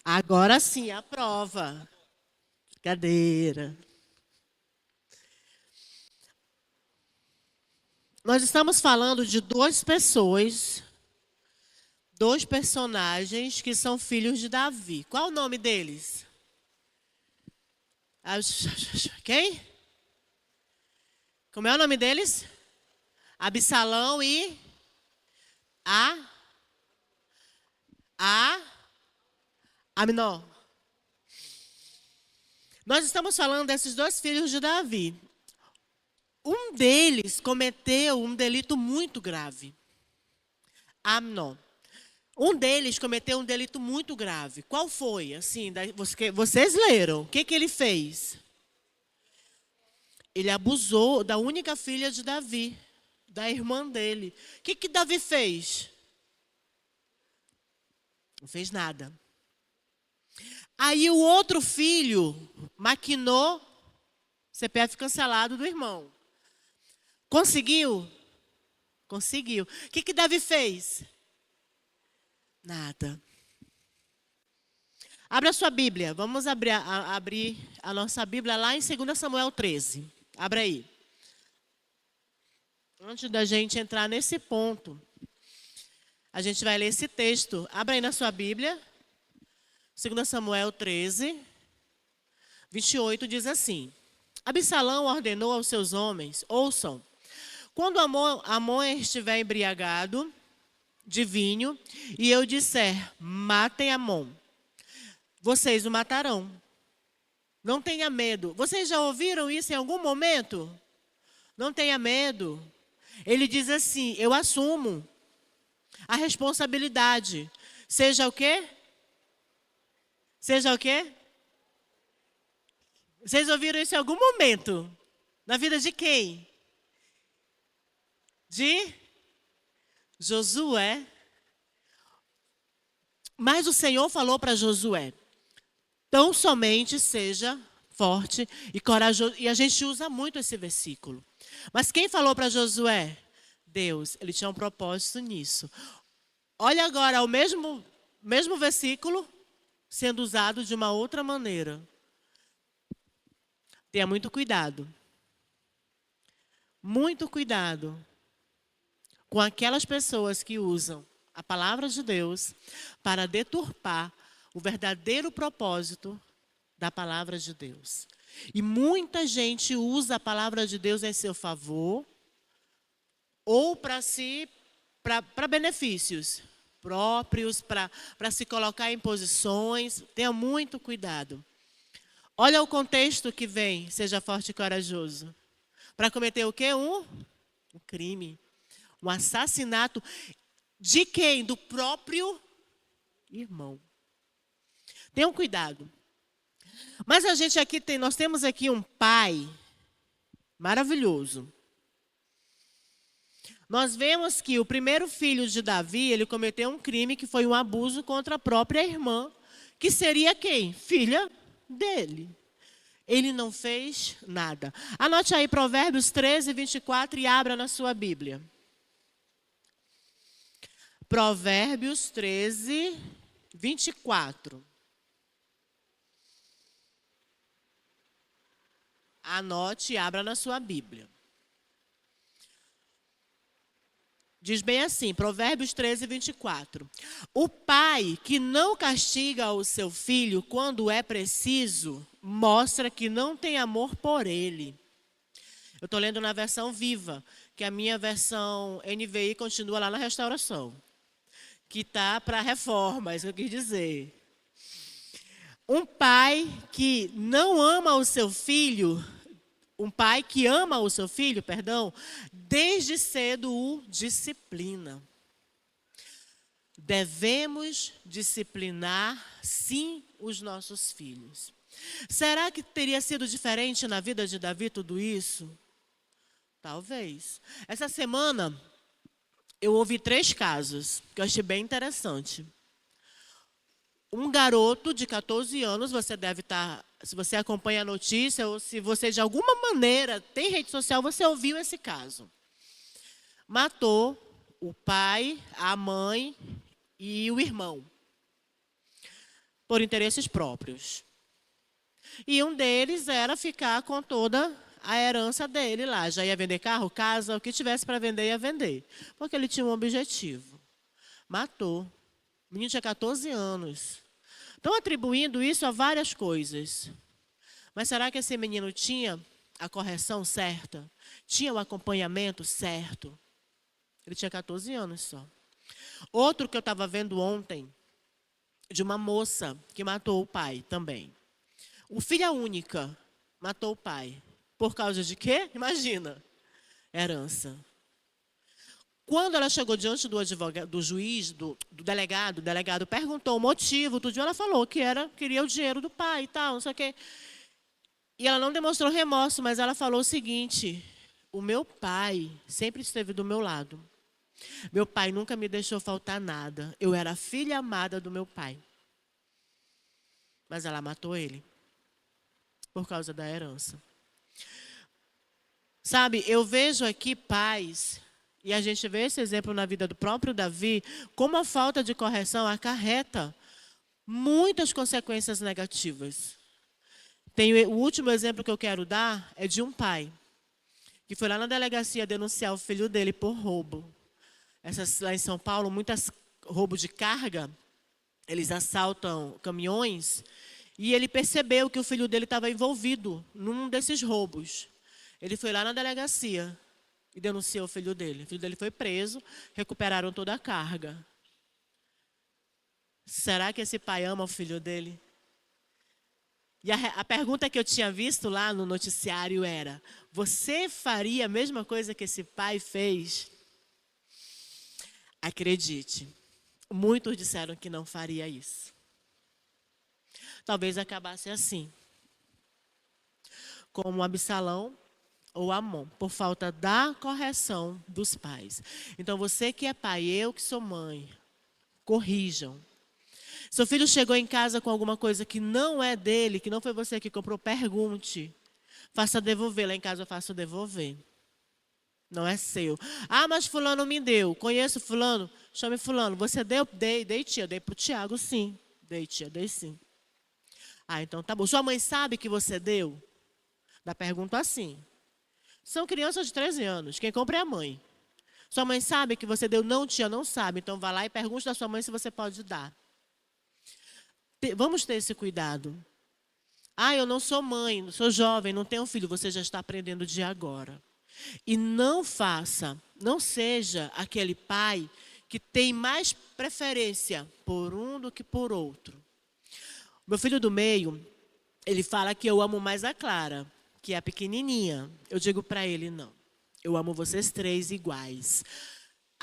Agora sim, a prova. Brincadeira. Nós estamos falando de duas pessoas, dois personagens que são filhos de Davi. Qual o nome deles? Quem? Como é o nome deles? Absalão e Aminon. Nós estamos falando desses dois filhos de Davi. Um deles cometeu um delito muito grave. Amnon. Um deles cometeu um delito muito grave. Qual foi? Assim, vocês leram. O que ele fez? Ele abusou da única filha de Davi, da irmã dele. O que Davi fez? Não fez nada. Aí o outro filho maquinou CPF cancelado do irmão. Conseguiu? Conseguiu. O que Davi fez? Nada. Abra a sua Bíblia. Vamos abrir a nossa Bíblia lá em 2 Samuel 13. Abra aí. Antes da gente entrar nesse ponto, a gente vai ler esse texto. Abra aí na sua Bíblia. 2 Samuel 13, 28 diz assim: Absalão ordenou aos seus homens, ouçam, quando Amon estiver embriagado de vinho, e eu disser, matem Amon, vocês o matarão. Não tenha medo. Vocês já ouviram isso em algum momento? Não tenha medo. Ele diz assim, eu assumo a responsabilidade. Seja o quê? Seja o quê? Vocês ouviram isso em algum momento? Na vida de quem? De Josué. Mas o Senhor falou para Josué, tão somente seja forte e corajoso. E a gente usa muito esse versículo. Mas quem falou para Josué? Deus. Ele tinha um propósito nisso. Olha agora o mesmo versículo sendo usado de uma outra maneira. Tenha muito cuidado. Muito cuidado com aquelas pessoas que usam a palavra de Deus para deturpar o verdadeiro propósito da palavra de Deus. E muita gente usa a palavra de Deus em seu favor ou para benefícios próprios, para se colocar em posições. Tenha muito cuidado. Olha o contexto que vem, seja forte e corajoso. Para cometer o quê? Um crime. Um assassinato de quem? Do próprio irmão. Tenham cuidado. Mas nós temos aqui um pai maravilhoso. Nós vemos que o primeiro filho de Davi, ele cometeu um crime que foi um abuso contra a própria irmã, que seria quem? Filha dele. Ele não fez nada. Anote aí Provérbios 13, 24 e abra na sua Bíblia. Provérbios 13, 24. Anote e abra na sua Bíblia. Diz bem assim, Provérbios 13, 24. O pai que não castiga o seu filho quando é preciso, mostra que não tem amor por ele. Eu estou lendo na versão viva, que a minha versão NVI continua lá na restauração. Que está para reforma, é isso que eu quis dizer. Um pai que não ama o seu filho, desde cedo o disciplina. Devemos disciplinar, sim, os nossos filhos. Será que teria sido diferente na vida de Davi tudo isso? Talvez. Essa semana, eu ouvi 3 casos, que eu achei bem interessante. Um garoto de 14 anos, você deve estar, se você acompanha a notícia, ou se você de alguma maneira tem rede social, você ouviu esse caso. Matou o pai, a mãe e o irmão, por interesses próprios. E um deles era ficar com toda a herança dele lá. Já ia vender carro, casa, o que tivesse para vender, ia vender. Porque ele tinha um objetivo. Matou. O menino tinha 14 anos. Estão atribuindo isso a várias coisas. Mas será que esse menino tinha a correção certa? Tinha o acompanhamento certo? Ele tinha 14 anos só. Outro que eu estava vendo ontem, de uma moça que matou o pai também. Filha única matou o pai. Por causa de quê? Imagina. Herança. Quando ela chegou diante do advogado, do juiz, do delegado, o delegado perguntou o motivo, tudo, ela falou que queria o dinheiro do pai e tal, não sei o quê. E ela não demonstrou remorso, mas ela falou o seguinte, o meu pai sempre esteve do meu lado. Meu pai nunca me deixou faltar nada. Eu era a filha amada do meu pai. Mas ela matou ele por causa da herança. Sabe, eu vejo aqui pais, e a gente vê esse exemplo na vida do próprio Davi, como a falta de correção acarreta muitas consequências negativas. O último exemplo que eu quero dar é de um pai que foi lá na delegacia denunciar o filho dele por roubo. Lá em São Paulo, muitos roubos de carga, eles assaltam caminhões, e ele percebeu que o filho dele estava envolvido num desses roubos. Ele foi lá na delegacia e denunciou o filho dele. O filho dele foi preso, recuperaram toda a carga. Será que esse pai ama o filho dele? E a pergunta que eu tinha visto lá no noticiário era: você faria a mesma coisa que esse pai fez? Acredite, muitos disseram que não faria isso. Talvez acabasse assim, como Absalão ou Amnon, por falta da correção dos pais. Então, você que é pai, eu que sou mãe, corrijam. Seu filho chegou em casa com alguma coisa que não é dele, que não foi você que comprou, pergunte. Faça devolver. Lá em casa eu faço devolver. Não é seu. Ah, mas fulano me deu. Conheço fulano? Chame fulano. Você deu? Dei tia. Dei pro Tiago, sim. Dei tia, dei sim. Ah, então tá bom. Sua mãe sabe que você deu? Da pergunta assim. São crianças de 13 anos. Quem compra é a mãe. Sua mãe sabe que você deu? Não, tia, não sabe. Então vá lá e pergunte da sua mãe se você pode dar. Vamos ter esse cuidado. Ah, eu não sou mãe, sou jovem, não tenho filho. Você já está aprendendo de agora. E não seja aquele pai que tem mais preferência por um do que por outro. Meu filho do meio, ele fala que eu amo mais a Clara, que é a pequenininha. Eu digo para ele, não. Eu amo vocês três iguais.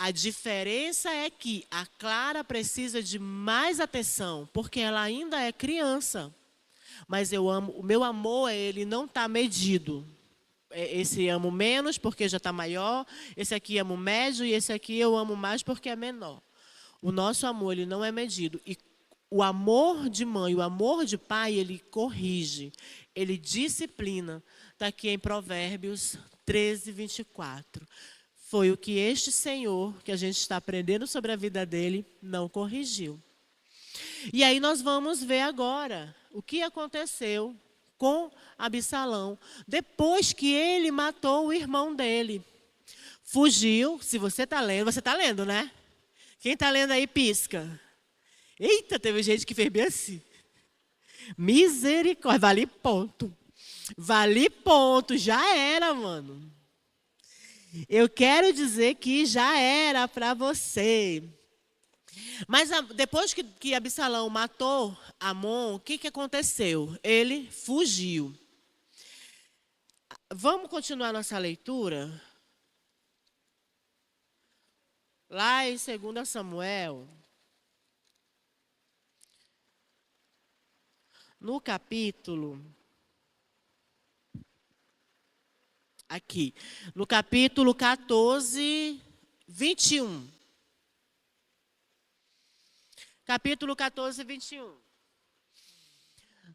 A diferença é que a Clara precisa de mais atenção, porque ela ainda é criança. Mas o meu amor, ele não está medido. Esse amo menos porque já está maior, esse aqui amo médio e esse aqui eu amo mais porque é menor. O nosso amor, ele não é medido. E o amor de mãe, o amor de pai, ele corrige, ele disciplina. Está aqui em Provérbios 13, 24. Foi o que este Senhor, que a gente está aprendendo sobre a vida dele, não corrigiu. E aí nós vamos ver agora o que aconteceu com Absalão, depois que ele matou o irmão dele. Fugiu, se você está lendo, né? Quem está lendo aí, pisca. Eita, teve gente que fez bem assim. Misericórdia, vale ponto. Vale ponto, já era, mano. Eu quero dizer que já era para você. Mas depois que Absalão matou Amon, o que aconteceu? Ele fugiu. Vamos continuar nossa leitura? Lá em 2 Samuel, no capítulo... Aqui, no capítulo 14, 21. Capítulo 14, 21.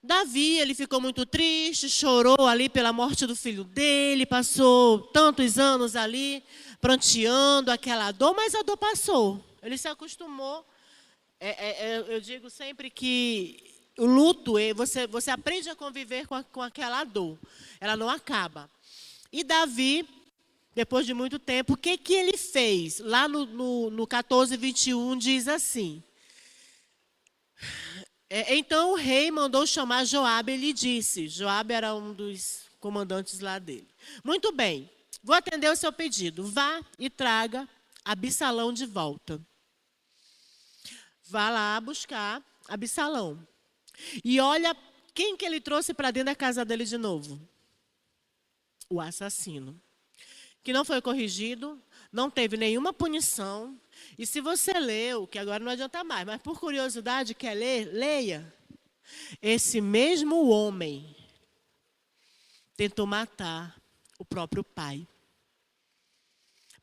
Davi, ele ficou muito triste, chorou ali pela morte do filho dele, passou tantos anos ali, pranteando aquela dor, mas a dor passou. Ele se acostumou. Eu digo sempre que o luto, você aprende a conviver com aquela dor. Ela não acaba. E Davi, depois de muito tempo, o que ele fez? Lá no 14, 21 diz assim. Então o rei mandou chamar Joabe e lhe disse. Joabe era um dos comandantes lá dele. Muito bem, vou atender o seu pedido. Vá e traga Absalão de volta. Vá lá buscar Absalão. E olha quem que ele trouxe para dentro da casa dele de novo. O assassino, que não foi corrigido, não teve nenhuma punição. E se você leu, que agora não adianta mais, mas por curiosidade quer ler, leia. Esse mesmo homem tentou matar o próprio pai.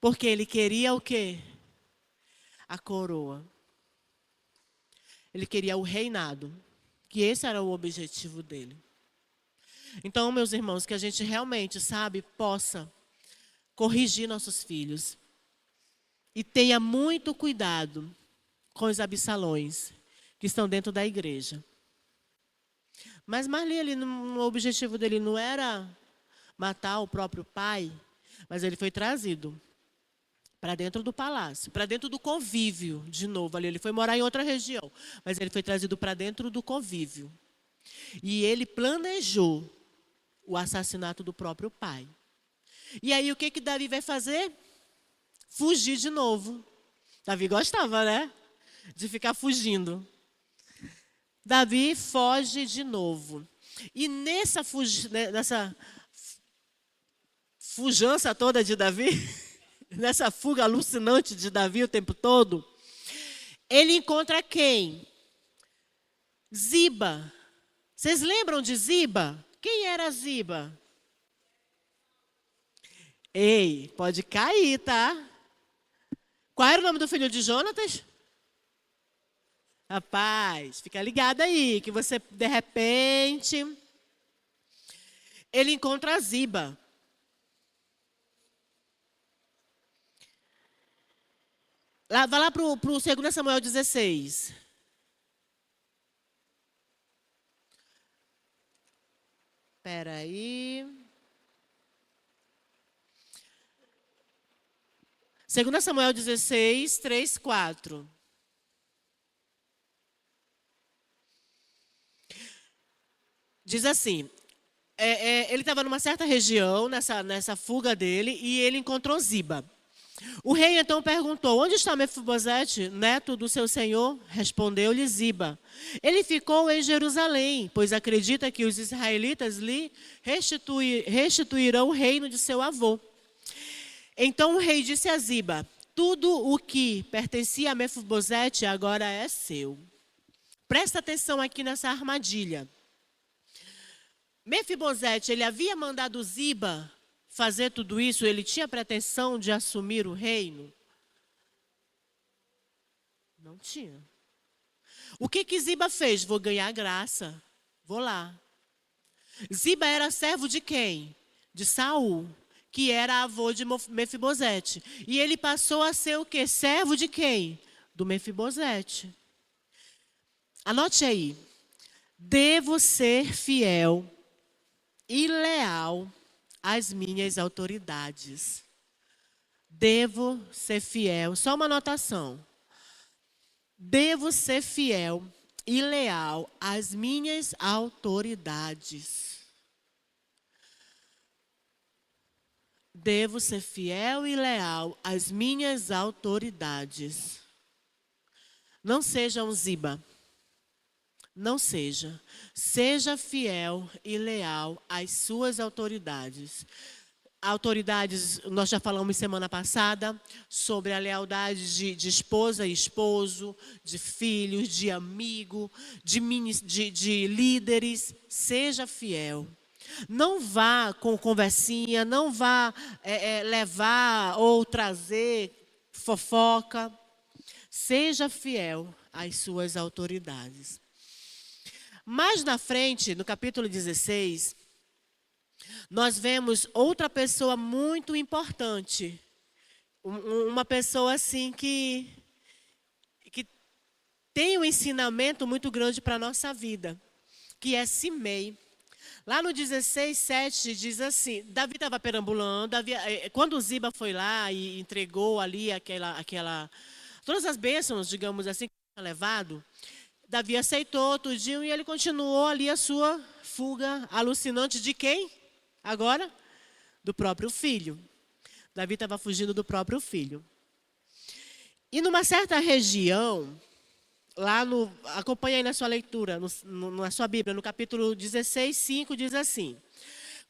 Porque ele queria o quê? A coroa. Ele queria o reinado. Que esse era o objetivo dele. Então, meus irmãos, que a gente realmente, sabe, possa corrigir nossos filhos. E tenha muito cuidado com os absalões que estão dentro da igreja. Mas Marli, o objetivo dele não era matar o próprio pai, mas ele foi trazido para dentro do palácio, para dentro do convívio, de novo ali. Ele foi morar em outra região, mas ele foi trazido para dentro do convívio. E ele planejou o assassinato do próprio pai. E aí o que Davi vai fazer? Fugir de novo. Davi gostava, né? De ficar fugindo. Davi foge de novo. E nessa fujança toda de Davi, nessa fuga alucinante de Davi o tempo todo, ele encontra quem? Ziba. Vocês lembram de Ziba? Quem era Ziba? Ei, pode cair, tá? Qual era o nome do filho de Jonatas? Rapaz, fica ligado aí, que você, de repente, ele encontra a Ziba. Vai lá para o 2 Samuel 16. Espera aí. 2 Samuel 16, 3, 4. Diz assim, ele estava numa certa região, nessa fuga dele, e ele encontrou Ziba. O rei então perguntou, onde está Mefibosete, neto do seu senhor? Respondeu-lhe Ziba. Ele ficou em Jerusalém, pois acredita que os israelitas lhe restituirão o reino de seu avô. Então o rei disse a Ziba, tudo o que pertencia a Mefibosete agora é seu. Presta atenção aqui nessa armadilha. Mefibosete, ele havia mandado Ziba fazer tudo isso? Ele tinha pretensão de assumir o reino? Não tinha. O que Ziba fez? Vou ganhar graça. Vou lá. Ziba era servo de quem? De Saul, que era avô de Mefibosete. E ele passou a ser o quê? Servo de quem? Do Mefibosete. Anote aí. Devo ser fiel e leal às minhas autoridades. Devo ser fiel. Só uma anotação. Devo ser fiel e leal às minhas autoridades. Devo ser fiel e leal às minhas autoridades. Não seja um Ziba. Não seja. Seja fiel e leal às suas autoridades. Autoridades, nós já falamos semana passada sobre a lealdade de esposa e esposo, de filhos, de amigo, de líderes. Seja fiel. Não vá com conversinha, não vá levar ou trazer fofoca. Seja fiel às suas autoridades. Mais na frente, no capítulo 16, nós vemos outra pessoa muito importante. Uma pessoa assim que tem um ensinamento muito grande para a nossa vida, que é Simei. Lá no 16, 7 diz assim, Davi estava perambulando, quando Ziba foi lá e entregou ali todas as bênçãos, digamos assim, que tinha levado, Davi aceitou tudinho e ele continuou ali a sua fuga alucinante de quem? Agora? Do próprio filho. Davi estava fugindo do próprio filho. E numa certa região, acompanha aí na sua leitura, na sua Bíblia, no capítulo 16, 5, diz assim.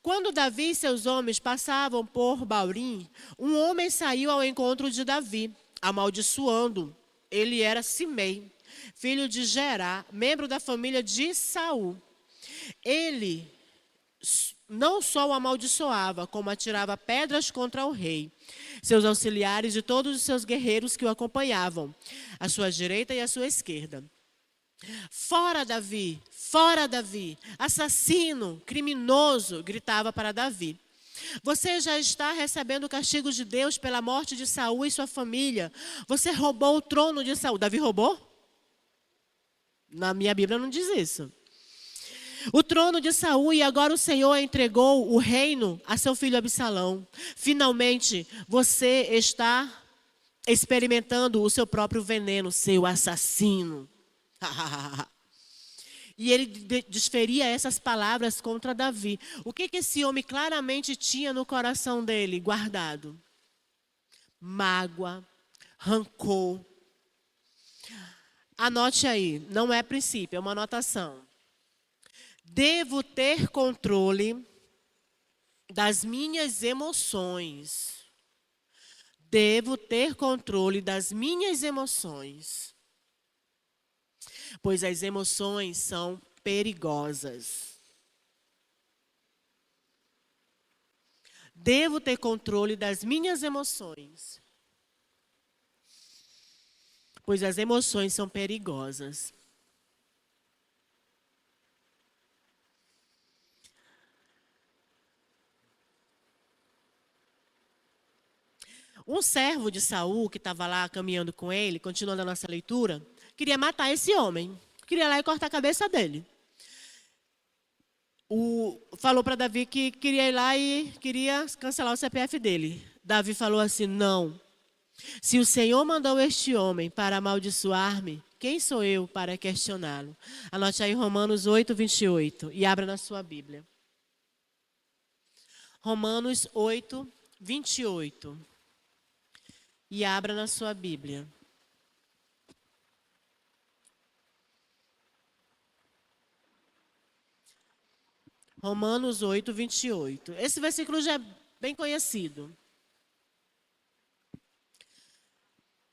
Quando Davi e seus homens passavam por Baurim, um homem saiu ao encontro de Davi, amaldiçoando. Ele era Simei, filho de Gerá, membro da família de Saul. Ele não só o amaldiçoava, como atirava pedras contra o rei, seus auxiliares e todos os seus guerreiros que o acompanhavam, à sua direita e à sua esquerda. Fora Davi, assassino, criminoso, gritava para Davi. Você já está recebendo o castigo de Deus pela morte de Saul e sua família. Você roubou o trono de Saul. Davi roubou? Na minha Bíblia não diz isso. O trono de Saul, e agora o Senhor entregou o reino a seu filho Absalão. Finalmente, você está experimentando o seu próprio veneno, seu assassino. E ele desferia essas palavras contra Davi. O que esse homem claramente tinha no coração dele guardado? Mágoa, rancor. Anote aí, não é princípio, é uma anotação. Devo ter controle das minhas emoções. Devo ter controle das minhas emoções. Pois as emoções são perigosas. Devo ter controle das minhas emoções. Pois as emoções são perigosas. Um servo de Saul, que estava lá caminhando com ele, continuando a nossa leitura, queria matar esse homem. Queria ir lá e cortar a cabeça dele. Falou para Davi que queria ir lá e queria cancelar o CPF dele. Davi falou assim, não. Se o Senhor mandou este homem para amaldiçoar-me, quem sou eu para questioná-lo? Anote aí Romanos 8, 28 e abra na sua Bíblia. Romanos 8, 28. E abra na sua Bíblia. Romanos 8, 28. Esse versículo já é bem conhecido.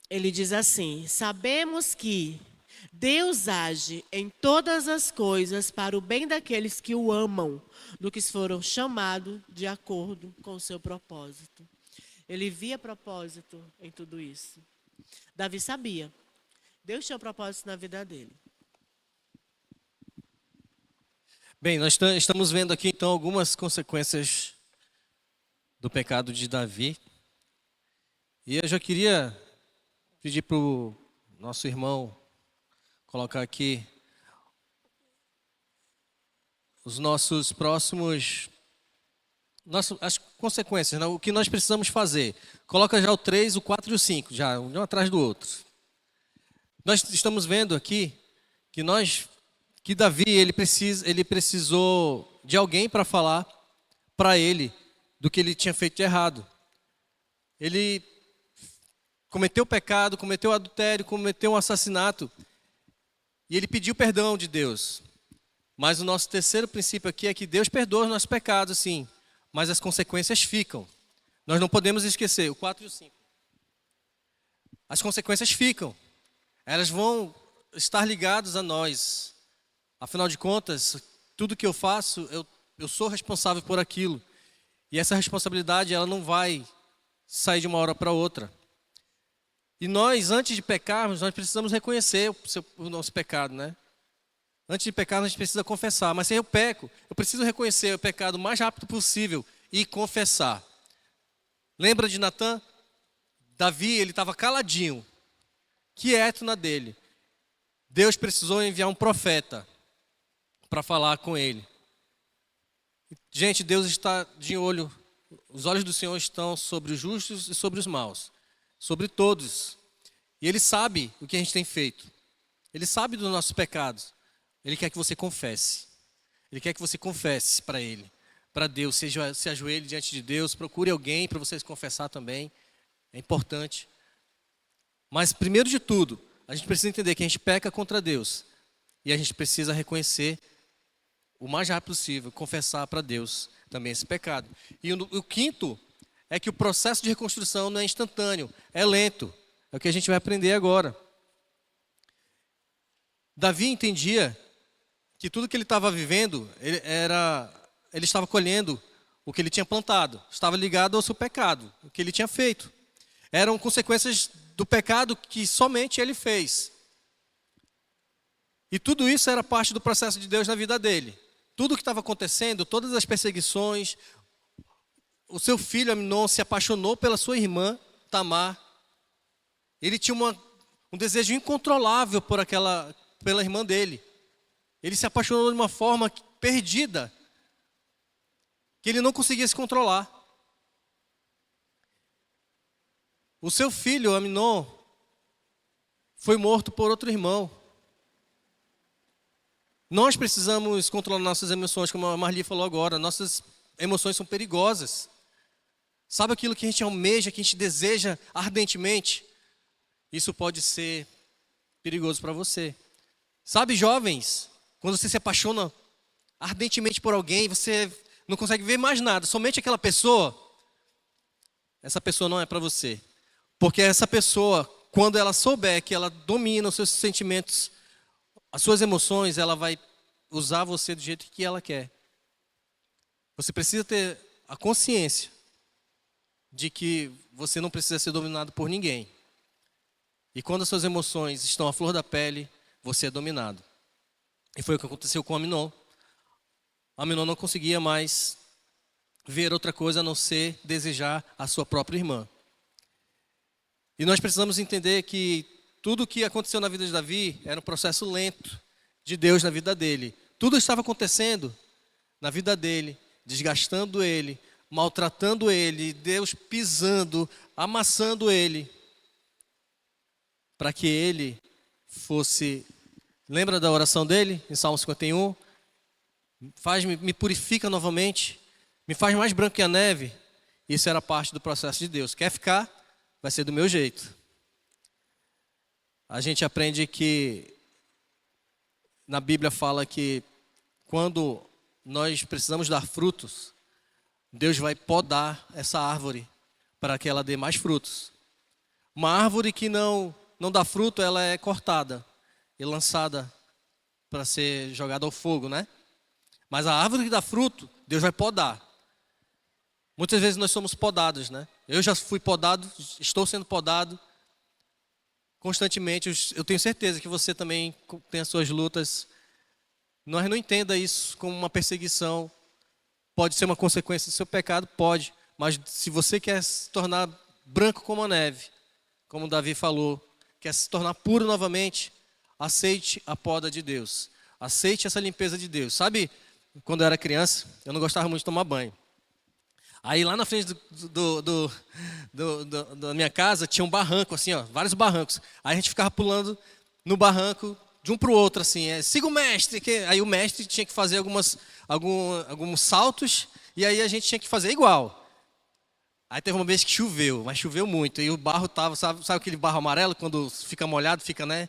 Ele diz assim: sabemos que Deus age em todas as coisas para o bem daqueles que o amam, do que foram chamados de acordo com o seu propósito. Ele via propósito em tudo isso. Davi sabia. Deus tinha um propósito na vida dele. Bem, nós estamos vendo aqui então algumas consequências do pecado de Davi. E eu já queria pedir para o nosso irmão colocar aqui os nossos próximos, as consequências, né? O que nós precisamos fazer. Coloca já o 3, o 4 e o 5, já um atrás do outro. Nós estamos vendo aqui que Davi ele precisou de alguém para falar para ele do que ele tinha feito de errado. Ele cometeu pecado, cometeu adultério, cometeu um assassinato e ele pediu perdão de Deus. Mas o nosso terceiro princípio aqui é que Deus perdoa os nossos pecados, sim, mas as consequências ficam. Nós não podemos esquecer, o 4 e o 5. As consequências ficam. Elas vão estar ligadas a nós. Afinal de contas, tudo que eu faço, eu sou responsável por aquilo. E essa responsabilidade, ela não vai sair de uma hora para outra. E nós, antes de pecarmos, nós precisamos reconhecer o nosso pecado, né? Antes de pecar, a gente precisa confessar. Mas se eu peco, eu preciso reconhecer o pecado o mais rápido possível e confessar. Lembra de Natã? Davi, ele estava caladinho, quieto na dele. Deus precisou enviar um profeta para falar com ele. Gente, Deus está de olho, os olhos do Senhor estão sobre os justos e sobre os maus, sobre todos. E Ele sabe o que a gente tem feito. Ele sabe dos nossos pecados. Ele quer que você confesse. Ele quer que você confesse para Ele, para Deus. Se ajoelhe diante de Deus, procure alguém para você se confessar também. É importante. Mas primeiro de tudo, a gente precisa entender que a gente peca contra Deus. E a gente precisa reconhecer o mais rápido possível, confessar para Deus também esse pecado. E o quinto é que o processo de reconstrução não é instantâneo, é lento. É o que a gente vai aprender agora. Davi entendia que tudo que ele estava vivendo ele estava colhendo o que ele tinha plantado. Estava ligado ao seu pecado, o que ele tinha feito. Eram consequências do pecado que somente ele fez. E tudo isso era parte do processo de Deus na vida dele. Tudo o que estava acontecendo, todas as perseguições, o seu filho Amnon se apaixonou pela sua irmã Tamar. Ele tinha um desejo incontrolável pela irmã dele. Ele se apaixonou de uma forma perdida, que ele não conseguia se controlar. O seu filho Amnon foi morto por outro irmão. Nós precisamos controlar nossas emoções, como a Marli falou agora. Nossas emoções são perigosas. Sabe aquilo que a gente almeja, que a gente deseja ardentemente? Isso pode ser perigoso para você. Sabe, jovens, quando você se apaixona ardentemente por alguém, você não consegue ver mais nada, somente aquela pessoa. Essa pessoa não é para você. Porque essa pessoa, quando ela souber que ela domina os seus sentimentos, as suas emoções, ela vai usar você do jeito que ela quer. Você precisa ter a consciência de que você não precisa ser dominado por ninguém. E quando as suas emoções estão à flor da pele, você é dominado. E foi o que aconteceu com Amnon. Amnon não conseguia mais ver outra coisa a não ser desejar a sua própria irmã. E nós precisamos entender que tudo o que aconteceu na vida de Davi era um processo lento de Deus na vida dele. Tudo estava acontecendo na vida dele, desgastando ele, maltratando ele, Deus pisando, amassando ele, para que ele fosse... Lembra da oração dele, em Salmo 51? Me purifica novamente, me faz mais branco que a neve. Isso era parte do processo de Deus. Quer ficar? Vai ser do meu jeito. A gente aprende que na Bíblia fala que quando nós precisamos dar frutos, Deus vai podar essa árvore para que ela dê mais frutos. Uma árvore que não dá fruto, ela é cortada e lançada para ser jogada ao fogo, né? Mas a árvore que dá fruto, Deus vai podar. Muitas vezes nós somos podados, né? Eu já fui podado, estou sendo podado constantemente. Eu tenho certeza que você também tem as suas lutas. Nós não entenda isso como uma perseguição. Pode ser uma consequência do seu pecado? Pode. Mas se você quer se tornar branco como a neve, como Davi falou, quer se tornar puro novamente, aceite a poda de Deus. Aceite essa limpeza de Deus. Sabe, quando eu era criança, eu não gostava muito de tomar banho. Aí lá na frente da minha casa tinha um barranco, assim, ó, vários barrancos. Aí a gente ficava pulando no barranco de um para o outro, assim, siga o mestre. Aí o mestre tinha que fazer alguns saltos e aí a gente tinha que fazer igual. Aí teve uma vez que choveu, mas choveu muito. E o barro tava, sabe aquele barro amarelo, quando fica molhado, fica, né,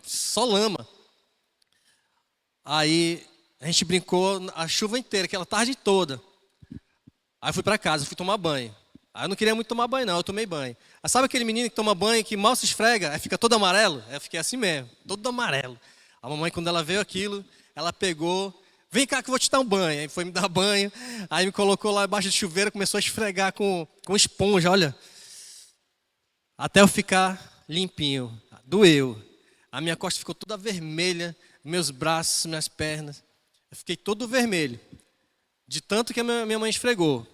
só lama. Aí a gente brincou a chuva inteira, aquela tarde toda. Aí eu fui para casa, fui tomar banho. Aí eu não queria muito tomar banho, não, eu tomei banho. Aí sabe aquele menino que toma banho, que mal se esfrega, aí fica todo amarelo? Eu fiquei assim mesmo, todo amarelo. A mamãe, quando ela veio aquilo, ela pegou, vem cá que eu vou te dar um banho. Aí foi me dar banho, aí me colocou lá embaixo do chuveiro, começou a esfregar com esponja, olha. Até eu ficar limpinho, doeu. A minha costa ficou toda vermelha, meus braços, minhas pernas. Eu fiquei todo vermelho, de tanto que a minha mãe esfregou.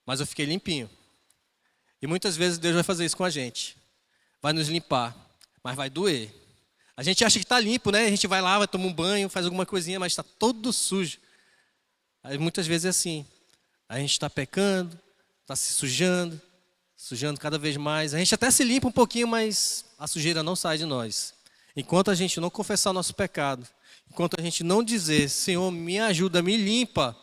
Mas eu fiquei limpinho. E muitas vezes Deus vai fazer isso com a gente. Vai nos limpar, mas vai doer. A gente acha que está limpo, né? A gente vai lá, vai tomar um banho, faz alguma coisinha, mas está todo sujo. Aí muitas vezes é assim. A gente está pecando, está se sujando cada vez mais. A gente até se limpa um pouquinho, mas a sujeira não sai de nós. Enquanto a gente não confessar o nosso pecado, enquanto a gente não dizer, Senhor, me ajuda, me limpa,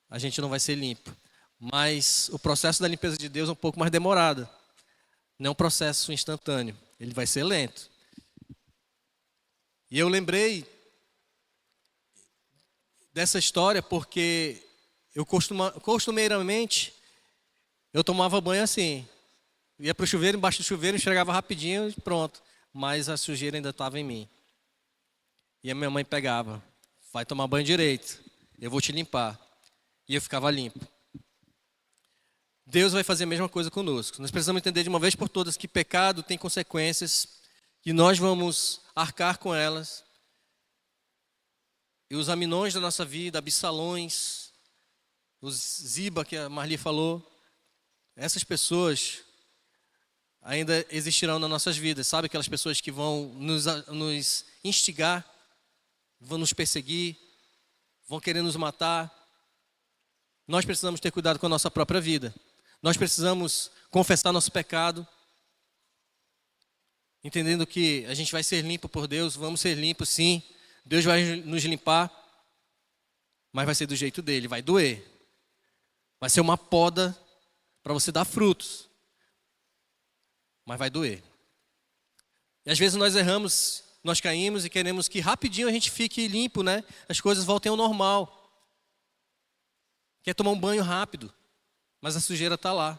a gente não vai ser limpo. Mas o processo da limpeza de Deus é um pouco mais demorado. Não é um processo instantâneo. Ele vai ser lento. E eu lembrei dessa história porque eu costumeiramente eu tomava banho assim. Ia para o chuveiro, embaixo do chuveiro, enxergava rapidinho e pronto. Mas a sujeira ainda estava em mim. E a minha mãe pegava. vai tomar banho direito, eu vou te limpar. E eu ficava limpo. Deus vai fazer a mesma coisa conosco. Nós precisamos entender de uma vez por todas que pecado tem consequências, que nós vamos arcar com elas. E os Aminões da nossa vida, Absalões, os Ziba que a Marli falou, essas pessoas ainda existirão nas nossas vidas. Sabe aquelas pessoas que vão nos instigar, vão nos perseguir, vão querer nos matar. Nós precisamos ter cuidado com a nossa própria vida. Nós precisamos confessar nosso pecado, entendendo que a gente vai ser limpo por Deus, vamos ser limpos sim. Deus vai nos limpar, mas vai ser do jeito dele, vai doer. Vai ser uma poda para você dar frutos, mas vai doer. E às vezes nós erramos, nós caímos e queremos que rapidinho a gente fique limpo, né? As coisas voltem ao normal. Quer tomar um banho rápido, mas a sujeira está lá.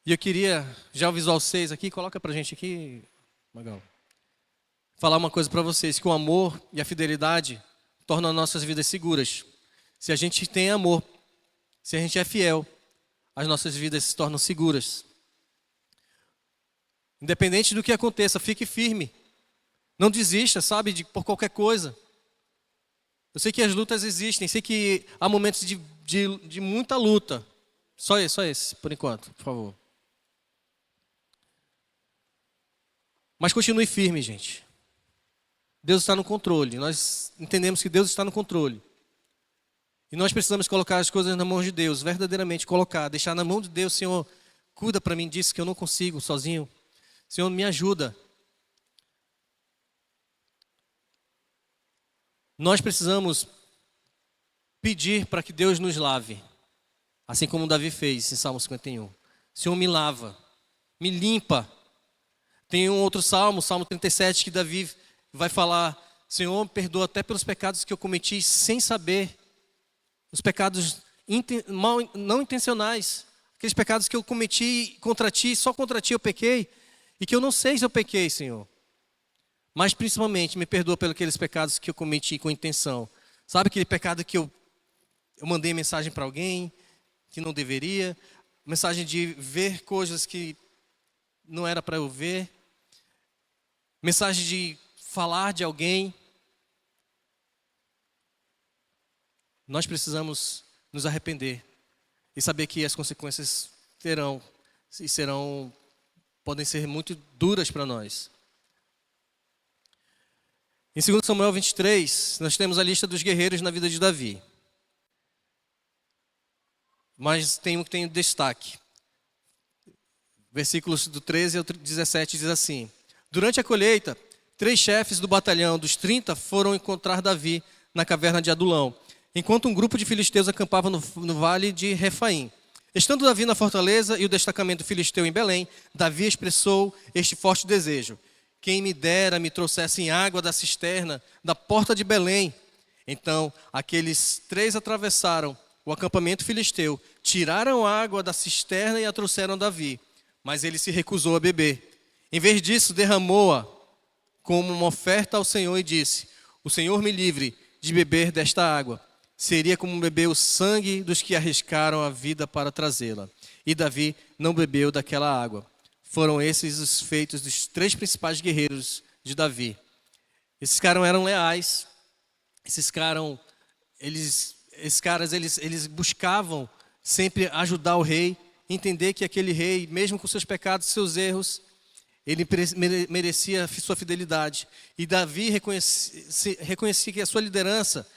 E eu queria, já o visual 6 aqui, coloca pra gente aqui, Magal. Falar uma coisa para vocês, que o amor e a fidelidade tornam nossas vidas seguras. Se a gente tem amor, se a gente é fiel, as nossas vidas se tornam seguras. Independente do que aconteça, fique firme. Não desista, sabe, por qualquer coisa. Eu sei que as lutas existem, sei que há momentos de muita luta. Só esse, por enquanto, por favor. Mas continue firme, gente. Deus está no controle. Nós entendemos que Deus está no controle. E nós precisamos colocar as coisas na mão de Deus, verdadeiramente colocar, deixar na mão de Deus. Senhor, cuida para mim disso que eu não consigo sozinho. Senhor, me ajuda. Nós precisamos pedir para que Deus nos lave, assim como Davi fez em Salmo 51. Senhor, me lava, me limpa. Tem um outro salmo, Salmo 37, que Davi vai falar: Senhor, me perdoa até pelos pecados que eu cometi sem saber. Os pecados não intencionais. Aqueles pecados que eu cometi contra Ti, só contra Ti eu pequei. E que eu não sei se eu pequei, Senhor. Mas principalmente me perdoa pelos aqueles pecados que eu cometi com intenção. Sabe aquele pecado que eu mandei mensagem para alguém que não deveria? Mensagem de ver coisas que não era para eu ver. Mensagem de falar de alguém. Nós precisamos nos arrepender e saber que as consequências terão e podem ser muito duras para nós. Em 2 Samuel 23, nós temos a lista dos guerreiros na vida de Davi. Mas tem um que tem destaque. Versículos do 13 ao 17 diz assim: Durante a colheita, 3 chefes do batalhão dos 30 foram encontrar Davi na caverna de Adulão, enquanto um grupo de filisteus acampava no vale de Refaim. Estando Davi na fortaleza e o destacamento filisteu em Belém, Davi expressou este forte desejo: quem me dera me trouxessem água da cisterna da porta de Belém. Então aqueles 3 atravessaram o acampamento filisteu, tiraram água da cisterna e a trouxeram a Davi, mas ele se recusou a beber. Em vez disso, derramou-a como uma oferta ao Senhor e disse: O Senhor me livre de beber desta água. Seria como beber o sangue dos que arriscaram a vida para trazê-la. E Davi não bebeu daquela água. Foram esses os feitos dos 3 principais guerreiros de Davi. Esses caras eram leais. Esses caras, eles buscavam sempre ajudar o rei, entender que aquele rei, mesmo com seus pecados, seus erros, ele merecia sua fidelidade. E Davi reconhecia que a sua liderança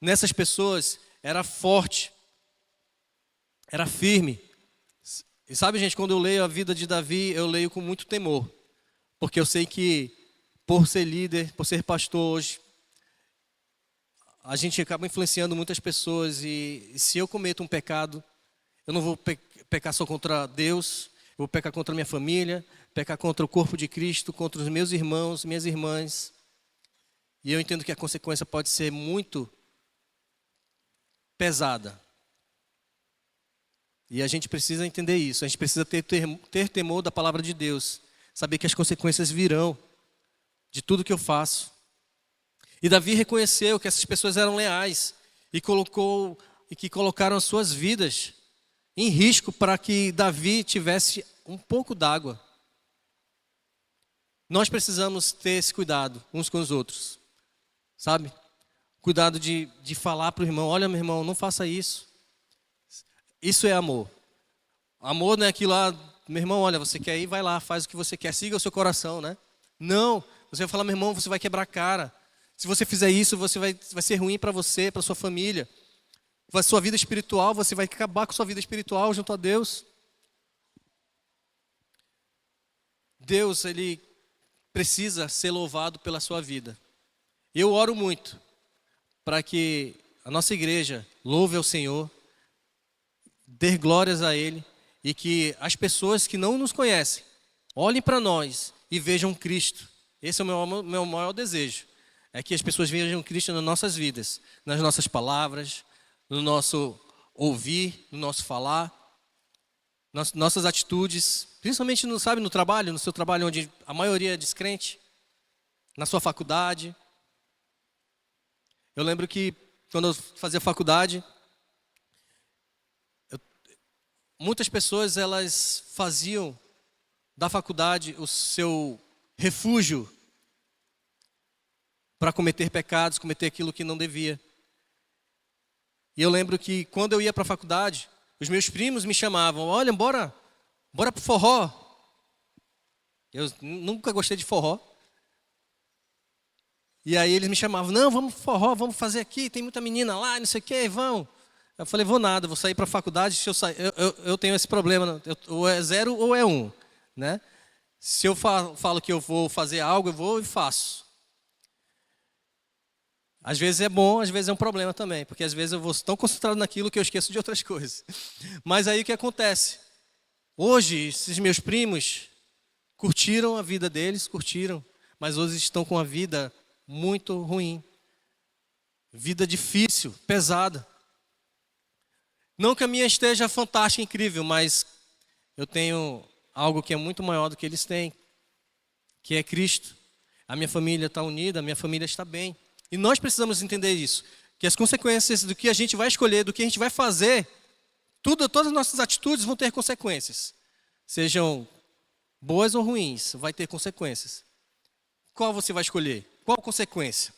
nessas pessoas era forte, era firme. E sabe, gente, quando eu leio a vida de Davi, eu leio com muito temor. Porque eu sei que, por ser líder, por ser pastor hoje, a gente acaba influenciando muitas pessoas. E se eu cometo um pecado, eu não vou pecar só contra Deus, eu vou pecar contra a minha família, pecar contra o corpo de Cristo, contra os meus irmãos, minhas irmãs. E eu entendo que a consequência pode ser muito pesada. E a gente precisa entender isso. A gente precisa ter temor da palavra de Deus. Saber que as consequências virão. de tudo que eu faço. E Davi reconheceu que essas pessoas eram leais e que colocaram as suas vidas em risco para que Davi tivesse um pouco d'água. Nós precisamos ter esse cuidado uns com os outros, sabe? Cuidado de falar para o irmão: olha, meu irmão, não faça isso. Isso é amor. Amor não é aquilo lá, meu irmão, olha, você quer ir, vai lá, faz o que você quer, siga o seu coração, né? Não, você vai falar: meu irmão, você vai quebrar a cara. Se você fizer isso, vai ser ruim para você, para sua família. A sua vida espiritual, você vai acabar com a sua vida espiritual junto a Deus. Deus, Ele precisa ser louvado pela sua vida. Eu oro muito para que a nossa igreja louve ao Senhor, dê glórias a Ele, e que as pessoas que não nos conhecem olhem para nós e vejam Cristo. Esse é o meu maior desejo. É que as pessoas vejam Cristo nas nossas vidas, nas nossas palavras, no nosso ouvir, no nosso falar, nas nossas atitudes, principalmente no trabalho, no seu trabalho onde a maioria é descrente, na sua faculdade. Eu lembro que quando eu fazia faculdade, muitas pessoas elas faziam da faculdade o seu refúgio para cometer pecados, cometer aquilo que não devia. E eu lembro que quando eu ia para a faculdade, os meus primos me chamavam: olha, bora pro forró. Eu nunca gostei de forró. E aí eles me chamavam: não, vamos pro forró, vamos fazer aqui, tem muita menina lá, não sei o quê, vão. Eu falei: vou nada, vou sair para a faculdade. Se eu tenho esse problema, ou é 0 ou é 1, né? Se eu falo que eu vou fazer algo, eu vou e faço. Às vezes é bom, às vezes é um problema também, porque às vezes eu vou tão concentrado naquilo que eu esqueço de outras coisas. Mas aí o que acontece? Hoje, esses meus primos curtiram a vida deles, mas hoje estão com a vida muito ruim. Vida difícil, pesada. Não que a minha esteja fantástica, incrível, mas eu tenho algo que é muito maior do que eles têm, que é Cristo. A minha família está unida, a minha família está bem. E nós precisamos entender isso, que as consequências do que a gente vai escolher, do que a gente vai fazer, todas as nossas atitudes vão ter consequências. Sejam boas ou ruins, vai ter consequências. Qual você vai escolher? Qual consequência?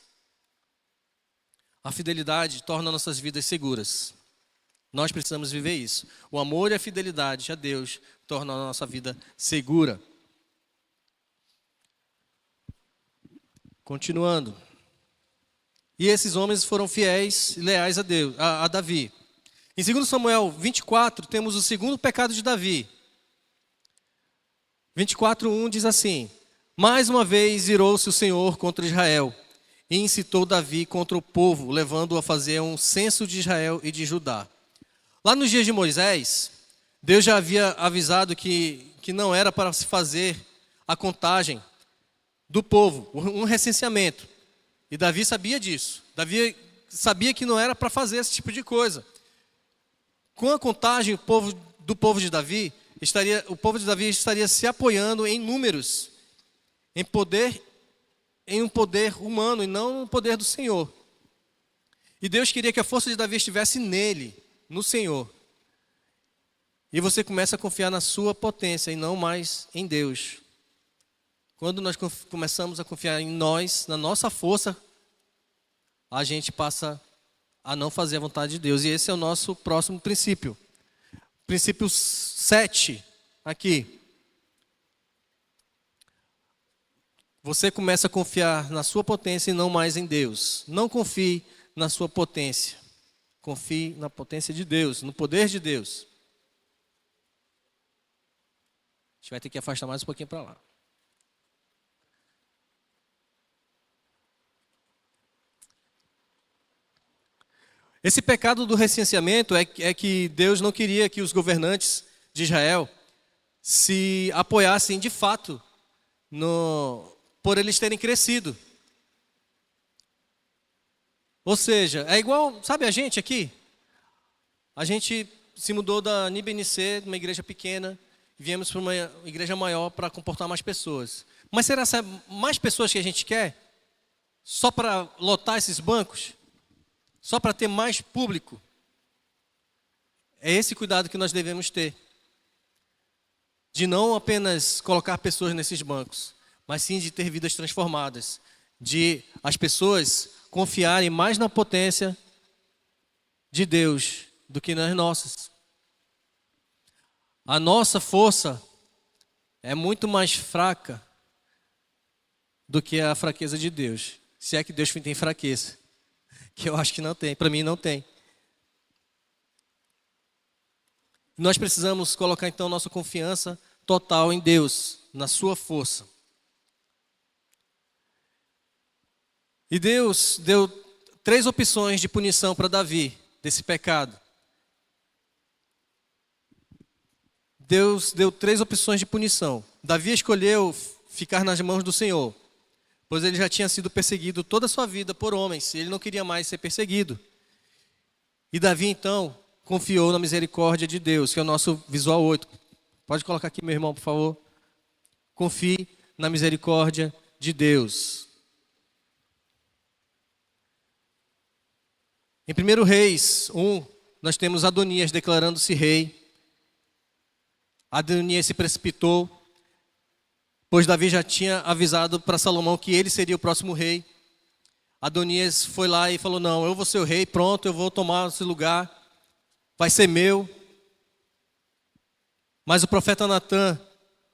A fidelidade torna nossas vidas seguras. Nós precisamos viver isso. O amor e a fidelidade a Deus tornam a nossa vida segura. Continuando. E esses homens foram fiéis e leais a Davi. Em 2 Samuel 24, temos o segundo pecado de Davi. 24:1 diz assim: mais uma vez irou-se o Senhor contra Israel, e incitou Davi contra o povo, levando-o a fazer um censo de Israel e de Judá. Lá nos dias de Moisés, Deus já havia avisado que não era para se fazer a contagem do povo, um recenseamento. E Davi sabia disso. Davi sabia que não era para fazer esse tipo de coisa. Com a contagem, o povo de Davi estaria se apoiando em números, em um poder humano e não no poder do Senhor. E Deus queria que a força de Davi estivesse nele, no Senhor. E você começa a confiar na sua potência e não mais em Deus. Quando nós começamos a confiar em nós, na nossa força, a gente passa a não fazer a vontade de Deus. E esse é o nosso próximo princípio. Princípio 7, aqui. Você começa a confiar na sua potência e não mais em Deus. Não confie na sua potência. Confie na potência de Deus, no poder de Deus. A gente vai ter que afastar mais um pouquinho para lá. Esse pecado do recenseamento é que Deus não queria que os governantes de Israel se apoiassem de fato por eles terem crescido. Ou seja, é igual, sabe a gente aqui? A gente se mudou da NIBNC, uma igreja pequena, e viemos para uma igreja maior para comportar mais pessoas. Mas será que mais pessoas que a gente quer? Só para lotar esses bancos? Só para ter mais público? É esse cuidado que nós devemos ter. De não apenas colocar pessoas nesses bancos, mas sim de ter vidas transformadas. De as pessoas confiarem mais na potência de Deus do que nas nossas. A nossa força é muito mais fraca do que a fraqueza de Deus. Se é que Deus tem fraqueza. Que eu acho que não tem, para mim não tem. Nós precisamos colocar então nossa confiança total em Deus, na sua força. E Deus deu 3 opções de punição para Davi, desse pecado. Deus deu 3 opções de punição. Davi escolheu ficar nas mãos do Senhor, pois ele já tinha sido perseguido toda a sua vida por homens, e ele não queria mais ser perseguido. E Davi então confiou na misericórdia de Deus, que é o nosso visual 8. Pode colocar aqui, meu irmão, por favor. Confie na misericórdia de Deus. Em 1 Reis 1, nós temos Adonias declarando-se rei. Adonias se precipitou, pois Davi já tinha avisado para Salomão que ele seria o próximo rei. Adonias foi lá e falou, não, eu vou ser o rei, pronto, eu vou tomar esse lugar, vai ser meu. Mas o profeta Natã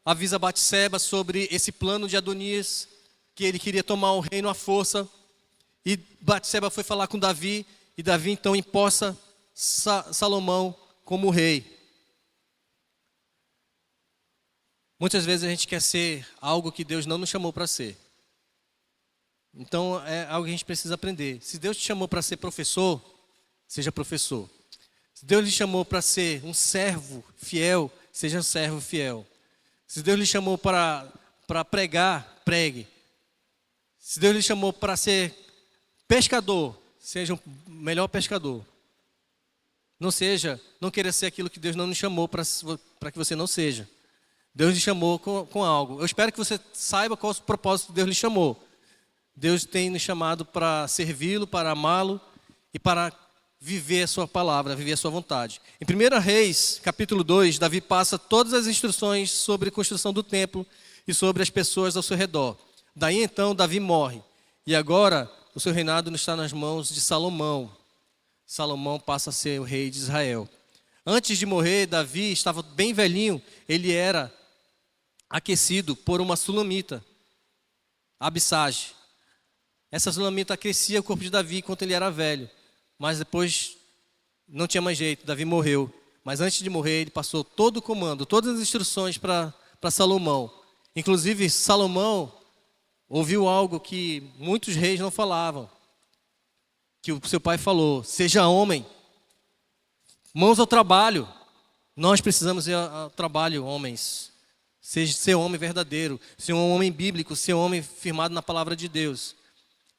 avisa Batseba sobre esse plano de Adonias, que ele queria tomar o reino à força. E Batseba foi falar com Davi, e Davi então empossa Salomão como rei. Muitas vezes a gente quer ser algo que Deus não nos chamou para ser. Então é algo que a gente precisa aprender. Se Deus te chamou para ser professor, seja professor. Se Deus lhe chamou para ser um servo fiel, seja um servo fiel. Se Deus lhe chamou para pregar, pregue. Se Deus lhe chamou para ser pescador, seja um melhor pescador. Não queira ser aquilo que Deus não nos chamou para que você não seja. Deus lhe chamou com algo. Eu espero que você saiba qual é o propósito que Deus lhe chamou. Deus tem nos chamado para servi-lo, para amá-lo e para viver a sua palavra, viver a sua vontade. Em 1 Reis, capítulo 2, Davi passa todas as instruções sobre a construção do templo e sobre as pessoas ao seu redor. Daí então Davi morre. E agora o seu reinado está nas mãos de Salomão. Salomão passa a ser o rei de Israel. Antes de morrer, Davi estava bem velhinho. Ele era aquecido por uma sulamita, Abissage. Essa sulamita aquecia o corpo de Davi enquanto ele era velho. Mas depois não tinha mais jeito, Davi morreu. Mas antes de morrer, ele passou todo o comando, todas as instruções para Salomão. Inclusive, Salomão ouviu algo que muitos reis não falavam. Que o seu pai falou, seja homem, mãos ao trabalho. Nós precisamos ir ao trabalho, homens. Ser homem verdadeiro, ser um homem bíblico, ser um homem firmado na palavra de Deus.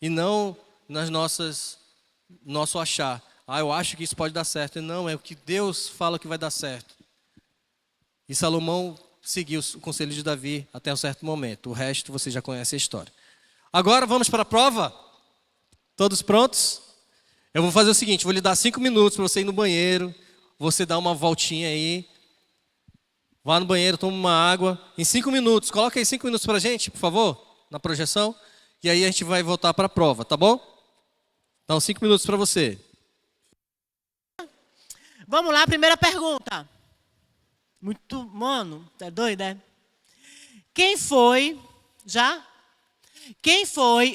E não nas nosso achar. Eu acho que isso pode dar certo. E não, é o que Deus fala que vai dar certo. E Salomão seguiu o conselho de Davi até um certo momento. O resto você já conhece a história. Agora vamos para a prova? Todos prontos? Eu vou fazer o seguinte, vou lhe dar 5 minutos para você ir no banheiro. Você dá uma voltinha aí. Vá no banheiro, toma uma água. Em 5 minutos, coloca aí 5 minutos para a gente, por favor, na projeção. E aí a gente vai voltar para a prova, tá bom? Então, 5 minutos para você. Vamos lá, primeira pergunta. Mano, tá doido, é? Quem foi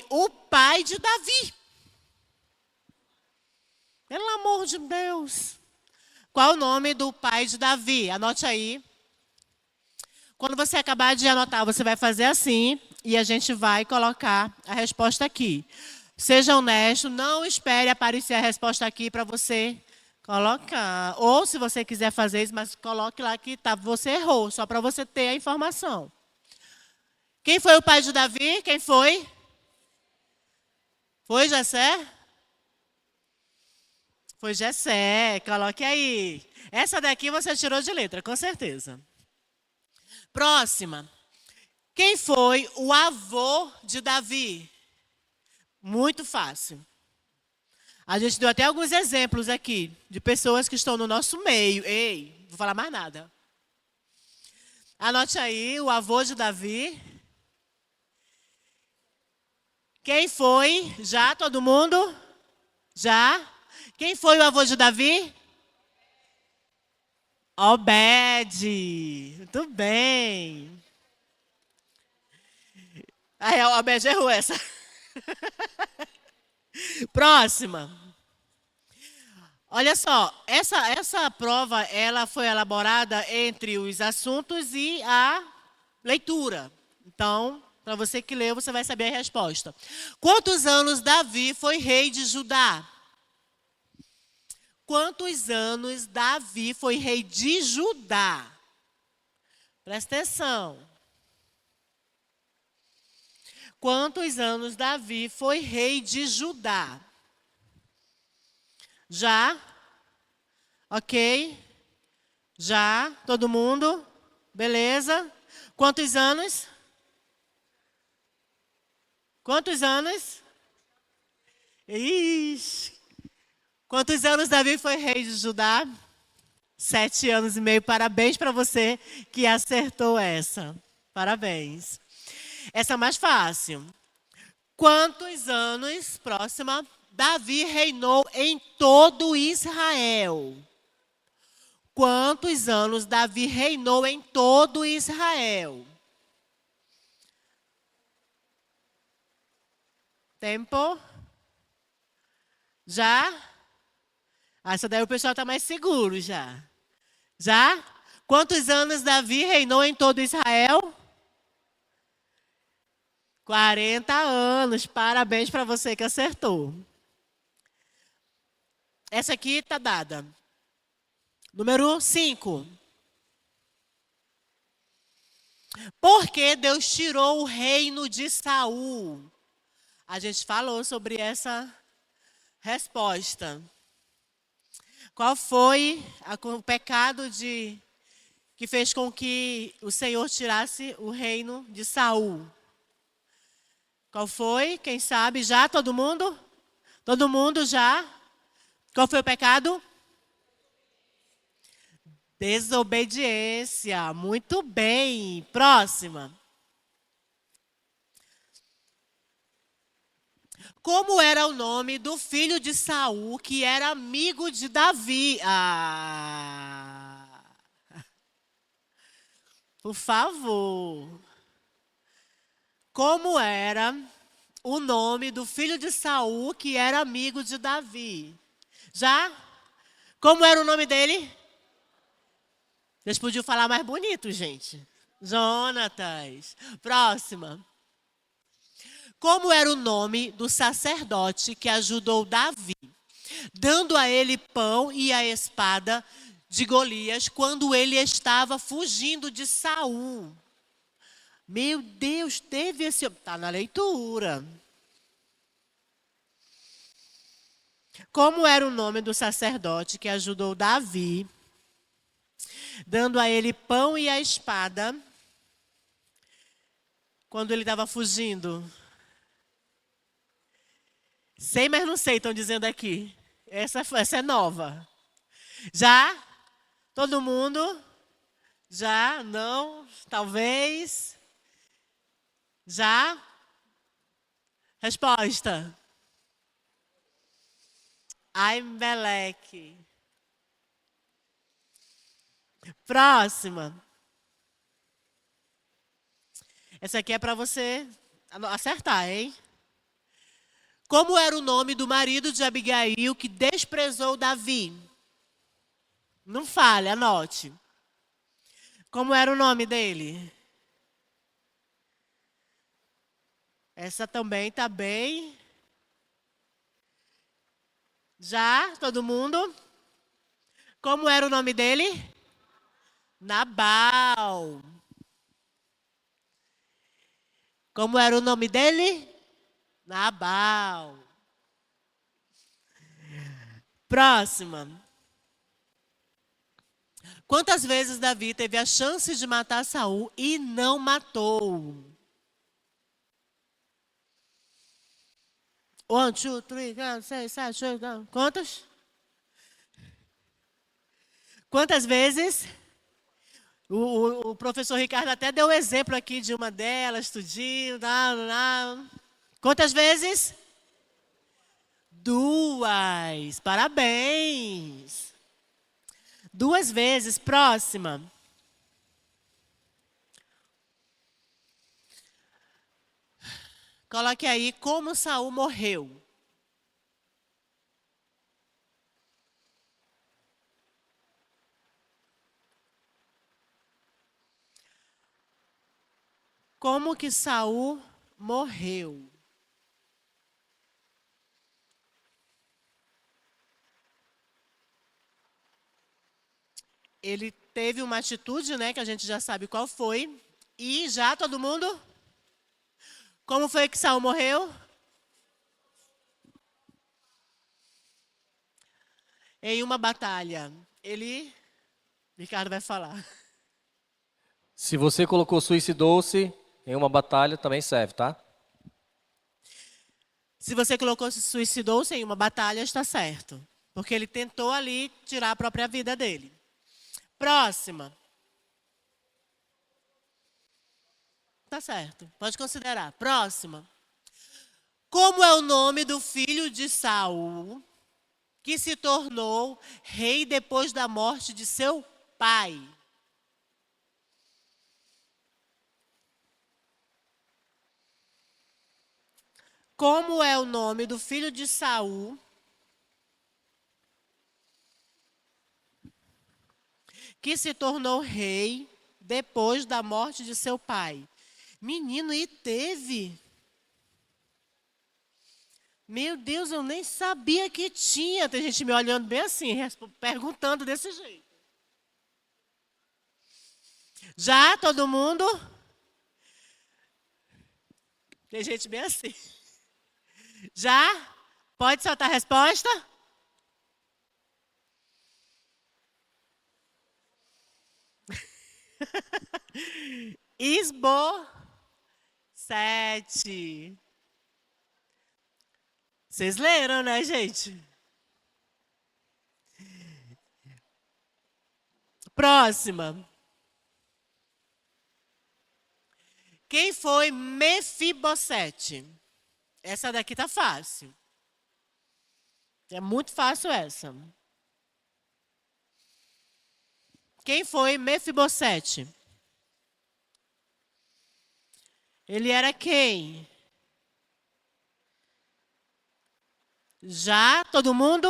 o pai de Davi? Pelo amor de Deus. Qual o nome do pai de Davi? Anote aí. Quando você acabar de anotar, você vai fazer assim e a gente vai colocar a resposta aqui. Seja honesto, não espere aparecer a resposta aqui para você colocar. Ou se você quiser fazer isso, mas coloque lá que você errou, só para você ter a informação. Quem foi o pai de Davi? Quem foi? Foi Jessé? Foi Jessé, coloque aí. Essa daqui você tirou de letra, com certeza. Próxima. Quem foi o avô de Davi? Muito fácil. A gente deu até alguns exemplos aqui de pessoas que estão no nosso meio. Ei, não vou falar mais nada. Anote aí o avô de Davi. Quem foi? Já? Todo mundo? Já? Quem foi o avô de Davi? Obed. Muito bem. A Obed errou essa. Próxima. Olha só, essa prova ela foi elaborada entre os assuntos e a leitura. Então, para você que leu, você vai saber a resposta. Quantos anos Davi foi rei de Judá? Quantos anos Davi foi rei de Judá? Presta atenção. Quantos anos Davi foi rei de Judá? Já? Ok? Já? Todo mundo? Beleza? Quantos anos? Quantos anos? Ixi. Quantos anos Davi foi rei de Judá? 7 anos e meio. Parabéns para você que acertou essa. Parabéns. Essa é mais fácil. Quantos anos, próxima, Davi reinou em todo Israel? Quantos anos Davi reinou em todo Israel? Tempo? Já? Essa daí o pessoal está mais seguro já. Já? Quantos anos Davi reinou em todo Israel? 40 anos. Parabéns para você que acertou. Essa aqui está dada. Número 5. Por que Deus tirou o reino de Saul? A gente falou sobre essa resposta. Qual foi o pecado que fez com que o Senhor tirasse o reino de Saul? Qual foi? Quem sabe? Já? Todo mundo? Todo mundo já? Qual foi o pecado? Desobediência. Muito bem. Próxima. Como era o nome do filho de Saul que era amigo de Davi? Por favor. Como era o nome do filho de Saul que era amigo de Davi? Já? Como era o nome dele? Vocês podiam falar mais bonito, gente. Jonatas. Próxima. Como era o nome do sacerdote que ajudou Davi, dando a ele pão e a espada de Golias quando ele estava fugindo de Saul? Meu Deus, teve esse... Está na leitura. Como era o nome do sacerdote que ajudou Davi, dando a ele pão e a espada quando ele estava fugindo? Sei, mas não sei, estão dizendo aqui. Essa é nova. Já? Todo mundo? Já? Não? Talvez? Já? Resposta. Aimeleque. Próxima. Essa aqui é para você acertar, hein? Como era o nome do marido de Abigail que desprezou Davi? Não fale, anote. Como era o nome dele? Essa também está bem. Já? Todo mundo? Como era o nome dele? Nabal. Como era o nome dele? Nabal. Próxima. Quantas vezes Davi teve a chance de matar Saul e não matou? 1, 2, 3, 4, 6, 7, 8, 9. Quantas? Quantas vezes? O professor Ricardo até deu o exemplo aqui de uma delas, tudinho. Quantas vezes? 2. Parabéns. 2 vezes. Próxima. Coloque aí como Saul morreu. Como que Saul morreu? Ele teve uma atitude, né, que a gente já sabe qual foi. E já todo mundo? Como foi que Saul morreu? Em uma batalha. Ricardo vai falar. Se você colocou suicidou-se em uma batalha, também serve, tá? Se você colocou suicidou-se em uma batalha, está certo. Porque ele tentou ali tirar a própria vida dele. Próxima. Tá certo. Pode considerar. Próxima. Como é o nome do filho de Saul que se tornou rei depois da morte de seu pai? Como é o nome do filho de Saul que se tornou rei depois da morte de seu pai? Menino, e teve? Meu Deus, eu nem sabia que tinha. Tem gente me olhando bem assim, perguntando desse jeito. Já, todo mundo? Tem gente bem assim. Já? Pode soltar a resposta? Isbosete. Vocês leram, né, gente? Próxima. Quem foi Mefibosete? Essa daqui tá fácil. É muito fácil essa. Quem foi Mefibosete? Ele era quem? Já? Todo mundo?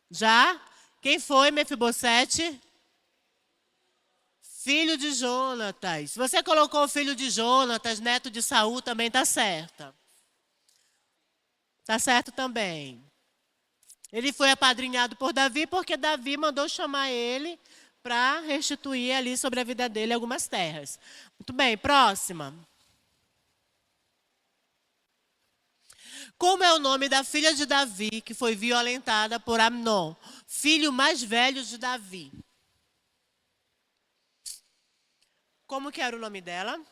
Já? Quem foi Mefibosete? Filho de Jonatas. Se você colocou o filho de Jonatas, neto de Saul, também está certa. Está certo também. Ele foi apadrinhado por Davi porque Davi mandou chamar ele para restituir ali sobre a vida dele algumas terras. Muito bem, próxima. Como é o nome da filha de Davi que foi violentada por Amnon, filho mais velho de Davi? Como que era o nome dela?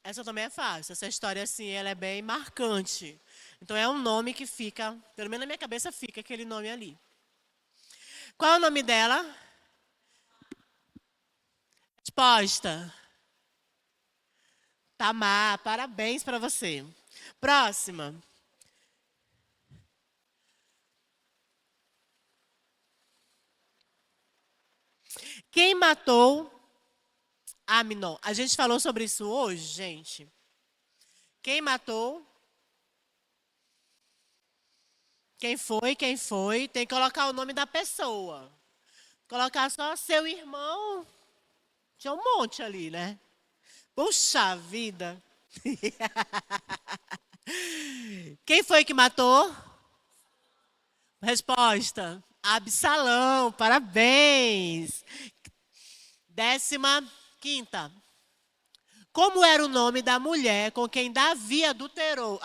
Essa também é fácil. Essa história, assim, ela é bem marcante. Então, é um nome que fica, pelo menos na minha cabeça fica aquele nome ali. Qual é o nome dela? Resposta. Tamar, parabéns para você. Próxima. Quem matou Amnon? A gente falou sobre isso hoje, gente. Quem matou? Quem foi? Quem foi? Tem que colocar o nome da pessoa. Colocar só seu irmão. Tinha um monte ali, né? Puxa vida. Quem foi que matou? Resposta. Absalão. Parabéns. 15ª. Como era o nome da mulher com quem Davi adulterou?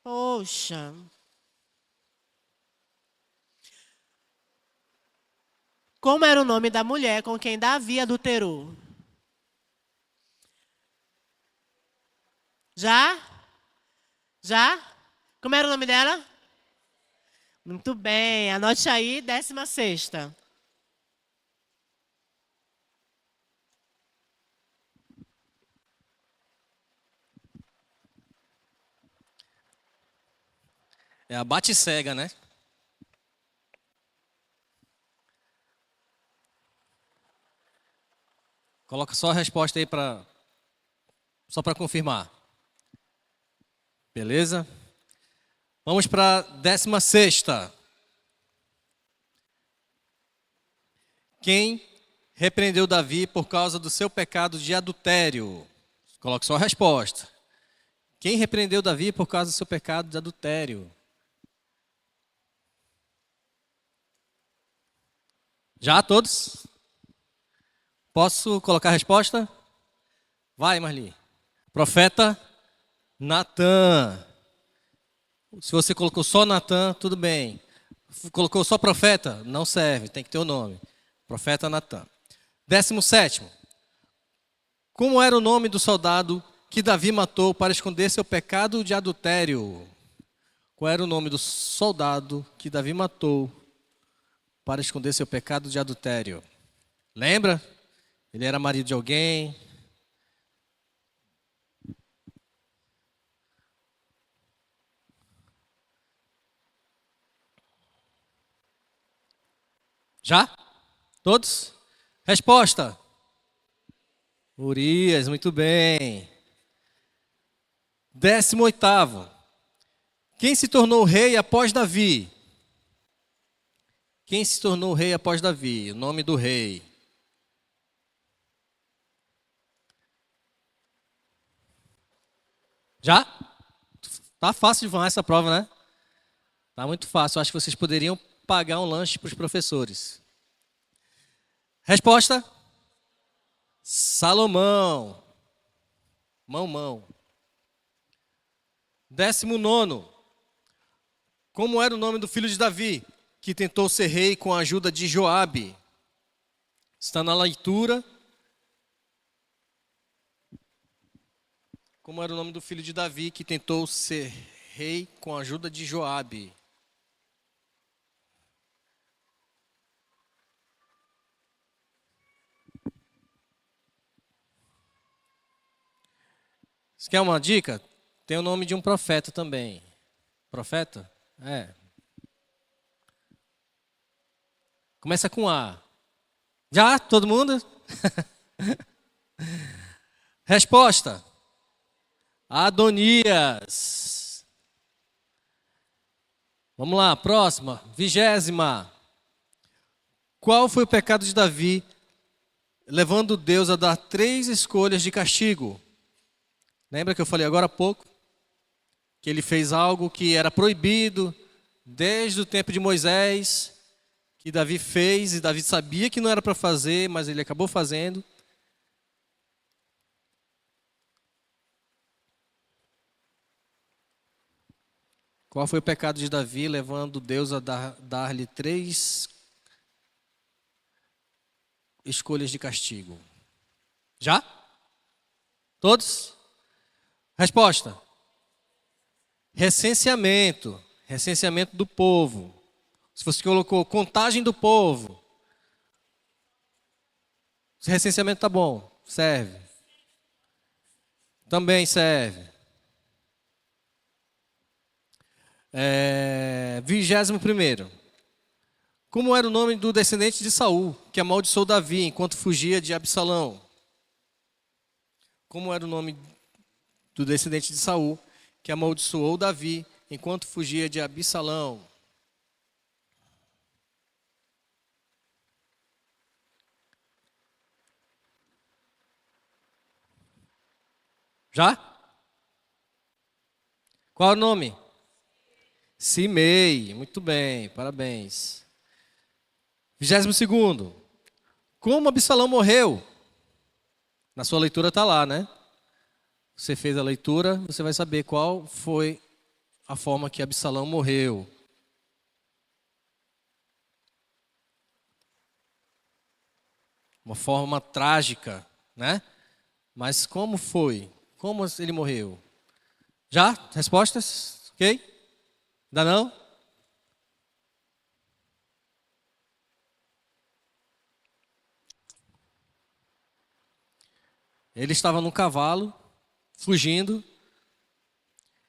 Poxa. Como era o nome da mulher com quem Davi adulterou? Já? Já? Como era o nome dela? Muito bem, anote aí, 16ª. É a bate-cega, né? Coloca só a resposta aí só para confirmar. Beleza? Vamos para a 16ª. Quem repreendeu Davi por causa do seu pecado de adultério? Coloque só a resposta. Quem repreendeu Davi por causa do seu pecado de adultério? Já todos? Posso colocar a resposta? Vai, Marli. Profeta Natã. Se você colocou só Natã, tudo bem. Colocou só profeta? Não serve, tem que ter o nome. Profeta Natã. 17º. Como era o nome do soldado que Davi matou para esconder seu pecado de adultério? Qual era o nome do soldado que Davi matou para esconder seu pecado de adultério? Lembra? Ele era marido de alguém. Já? Todos? Resposta. Urias, muito bem. 18º. Quem se tornou rei após Davi? Quem se tornou rei após Davi? O nome do rei. Já? Tá fácil de falar essa prova, né? Tá muito fácil. Eu acho que vocês poderiam pagar um lanche para os professores. Resposta? Salomão. Mão. 19º. Como era o nome do filho de Davi, que tentou ser rei com a ajuda de Joabe? Está na leitura. Como era o nome do filho de Davi, que tentou ser rei com a ajuda de Joabe? Você quer uma dica? Tem o nome de um profeta também. Profeta? É. Começa com A. Já? Todo mundo? Resposta. Adonias. Vamos lá, próxima. 20ª. Qual foi o pecado de Davi, levando Deus a dar 3 escolhas de castigo? Lembra que eu falei agora há pouco? Que ele fez algo que era proibido desde o tempo de Moisés, que Davi fez, e Davi sabia que não era para fazer, mas ele acabou fazendo. Qual foi o pecado de Davi, levando Deus a dar-lhe 3 escolhas de castigo? Já? Todos? Resposta. Recenseamento. Recenseamento do povo. Se você colocou contagem do povo, esse recenseamento tá bom, serve. Também serve. 21º. Como era o nome do descendente de Saul, que amaldiçoou Davi enquanto fugia de Absalão? Como era o nome do descendente de Saul, que amaldiçoou Davi enquanto fugia de Absalão? Já? Qual é o nome? Simei. Muito bem, parabéns. 22º. Como Absalão morreu? Na sua leitura está lá, né? Você fez a leitura, você vai saber qual foi a forma que Absalão morreu. uma forma trágica, né? Mas como foi? Como ele morreu? Já? Respostas? Ok? Ainda não? Ele estava num cavalo, fugindo,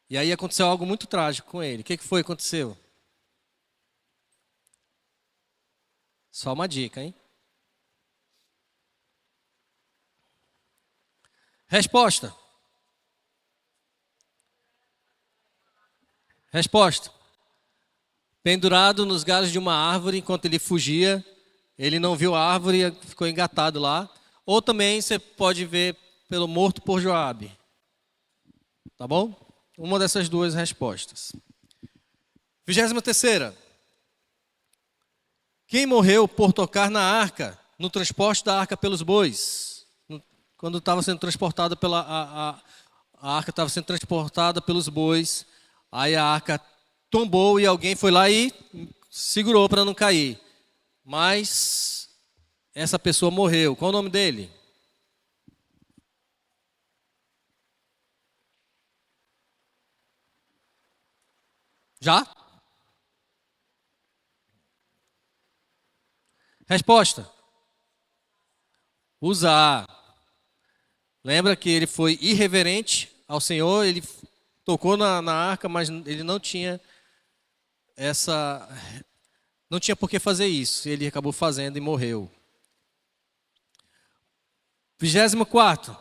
e aí aconteceu algo muito trágico com ele. O que foi que aconteceu? Só uma dica, hein? Resposta. Resposta. Pendurado nos galhos de uma árvore, enquanto ele fugia, ele não viu a árvore e ficou engatado lá. Ou também você pode ver pelo morto por Joabe. Tá bom? Uma dessas duas respostas. 23ª. Quem morreu por tocar na arca, no transporte da arca pelos bois? Quando estava sendo transportada a arca estava sendo transportada pelos bois, aí a arca tombou e alguém foi lá e segurou para não cair. Mas essa pessoa morreu. Qual o nome dele? Já? Resposta. Uzá. Lembra que ele foi irreverente ao Senhor, ele tocou na arca, mas ele não tinha não tinha por que fazer isso. Ele acabou fazendo e morreu. 24º.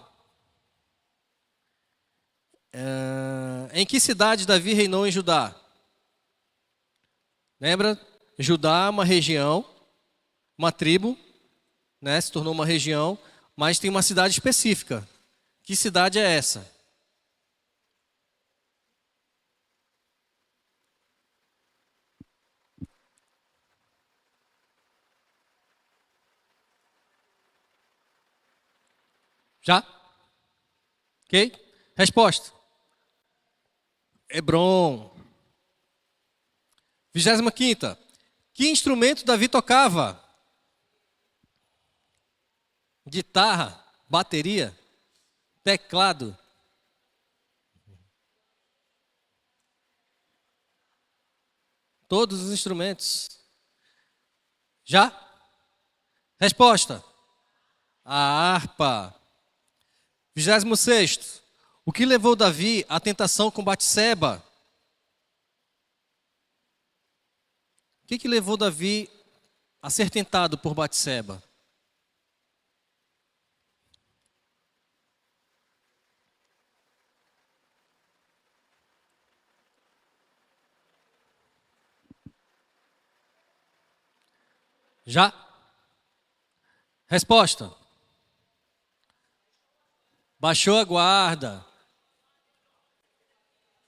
Em que cidade Davi reinou em Judá? Lembra? Judá é uma região, uma tribo, né? Se tornou uma região, mas tem uma cidade específica. Que cidade é essa? Já? Ok? Resposta. Hebron. 25ª. Que instrumento Davi tocava? Guitarra, bateria, teclado. Todos os instrumentos. Já? Resposta. A harpa. 26º. O que levou Davi à tentação com Batseba? O que levou Davi a ser tentado por Batseba? Já? Resposta. Baixou a guarda.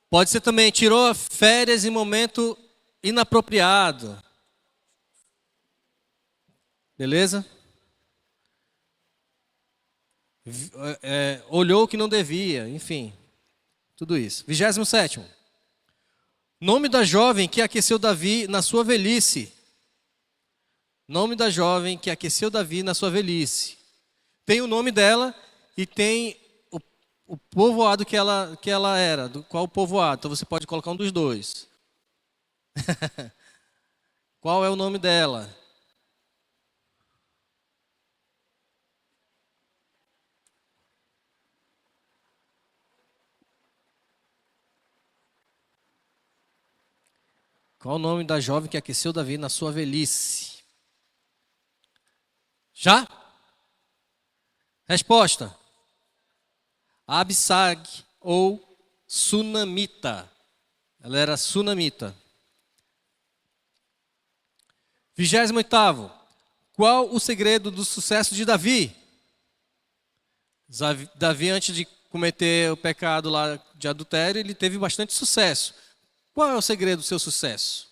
Pode ser também, tirou férias em momento inapropriado. Beleza? Olhou o que não devia, enfim. Tudo isso. 27º. Nome da jovem que aqueceu Davi na sua velhice. Nome da jovem que aqueceu Davi na sua velhice. Tem o nome dela e tem o povoado que ela era. Qual o povoado? Então você pode colocar um dos dois. Qual é o nome dela? Qual o nome da jovem que aqueceu Davi na sua velhice? Já? Resposta. Absag ou Sunamita. Ela era Sunamita. 28º. Qual o segredo do sucesso de Davi? Davi, antes de cometer o pecado lá de adultério, ele teve bastante sucesso. Qual é o segredo do seu sucesso?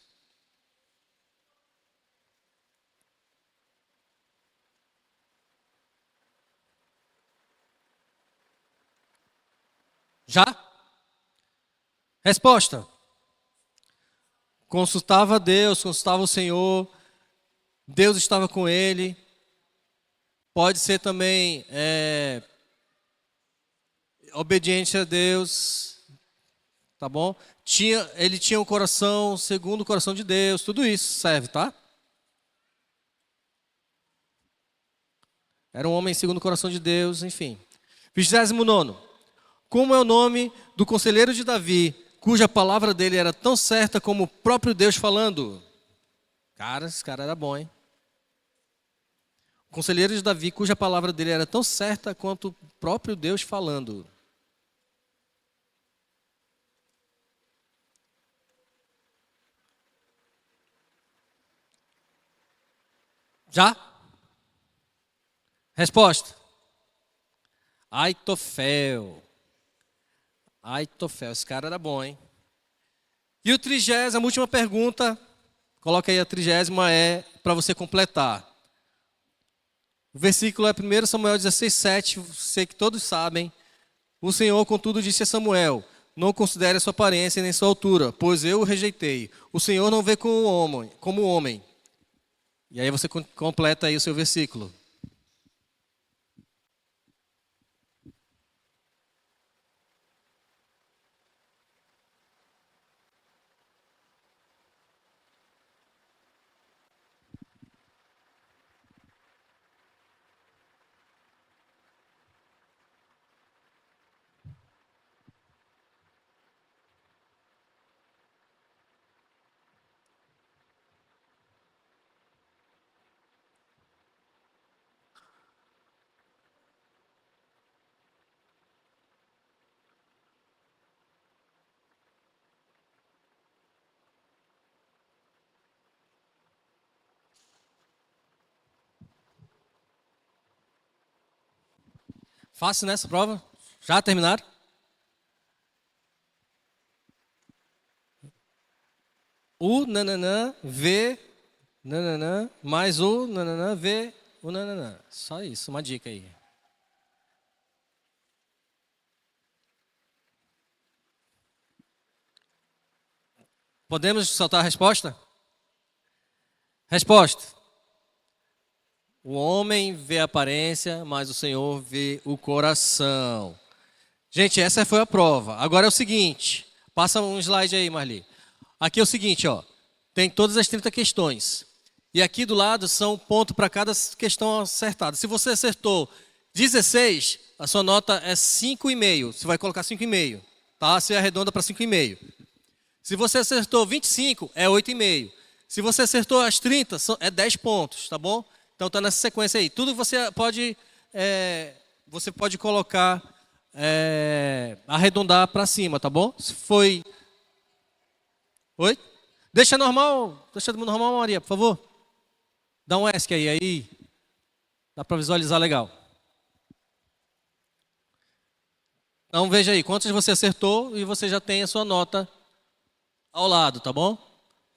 Já? Resposta. Consultava Deus, consultava o Senhor. Deus estava com ele. Pode ser também obediente a Deus, tá bom? Ele tinha um coração segundo o coração de Deus, tudo isso serve, tá? Era um homem segundo o coração de Deus, enfim. 29º. Como é o nome do conselheiro de Davi, cuja palavra dele era tão certa como o próprio Deus falando? Cara, esse cara era bom, hein? O conselheiro de Davi, cuja palavra dele era tão certa quanto o próprio Deus falando. Já? Resposta. Aitofel. Aitofel, esse cara era bom, hein? E o 30º, a última pergunta, coloca aí a 30ª, é para você completar. O versículo é 1 Samuel 16:7, sei que todos sabem. O Senhor, contudo, disse a Samuel: não considere a sua aparência nem sua altura, pois eu o rejeitei. O Senhor não vê como homem. E aí você completa aí o seu versículo. Fácil nessa prova? Já terminaram? O nananã, V, nananã, mais o nananã, V, o nananã. Só isso, uma dica aí. Podemos soltar a resposta? Resposta. O homem vê a aparência, mas o Senhor vê o coração. Gente, essa foi a prova. Agora é o seguinte, passa um slide aí, Marli. Aqui é o seguinte, ó, tem todas as 30 questões. E aqui do lado são pontos para cada questão acertada. Se você acertou 16, a sua nota é 5,5. Você vai colocar 5,5, tá? Você arredonda para 5,5. Se você acertou 25, é 8,5. Se você acertou as 30, é 10 pontos, tá bom? Então está nessa sequência aí. Tudo você pode colocar, arredondar para cima, tá bom? Se foi... Oi? Deixa normal, Maria, por favor. Dá um ESC aí. Dá para visualizar legal. Então veja aí, quantas você acertou e você já tem a sua nota ao lado, tá bom?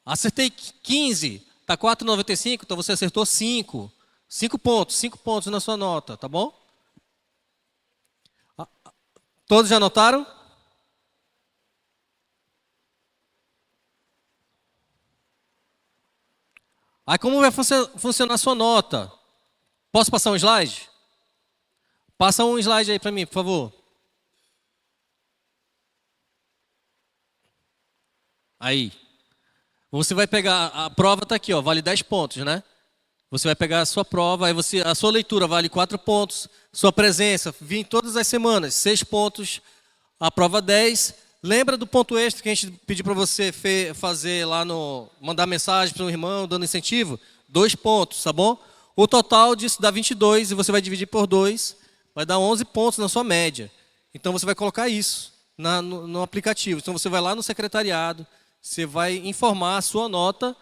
Acertei 15, tá 4,95, então você acertou 5. 5 pontos na sua nota, tá bom? Todos já anotaram? Aí como vai funcionar a sua nota? Posso passar um slide? Passa um slide aí para mim, por favor. Aí. Você vai pegar, a prova está aqui, ó, vale 10 pontos, né? Você vai pegar a sua prova, aí a sua leitura vale 4 pontos, sua presença, vir todas as semanas, 6 pontos, a prova 10. Lembra do ponto extra que a gente pediu para você fazer lá mandar mensagem para um irmão, dando incentivo? 2 pontos, tá bom? O total disso dá 22 e você vai dividir por 2, vai dar 11 pontos na sua média. Então você vai colocar isso no aplicativo. Então você vai lá no secretariado, você vai informar a sua nota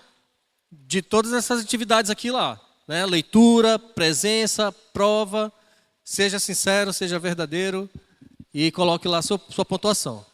de todas essas atividades aqui lá, né? Leitura, presença, prova, seja sincero, seja verdadeiro e coloque lá sua pontuação.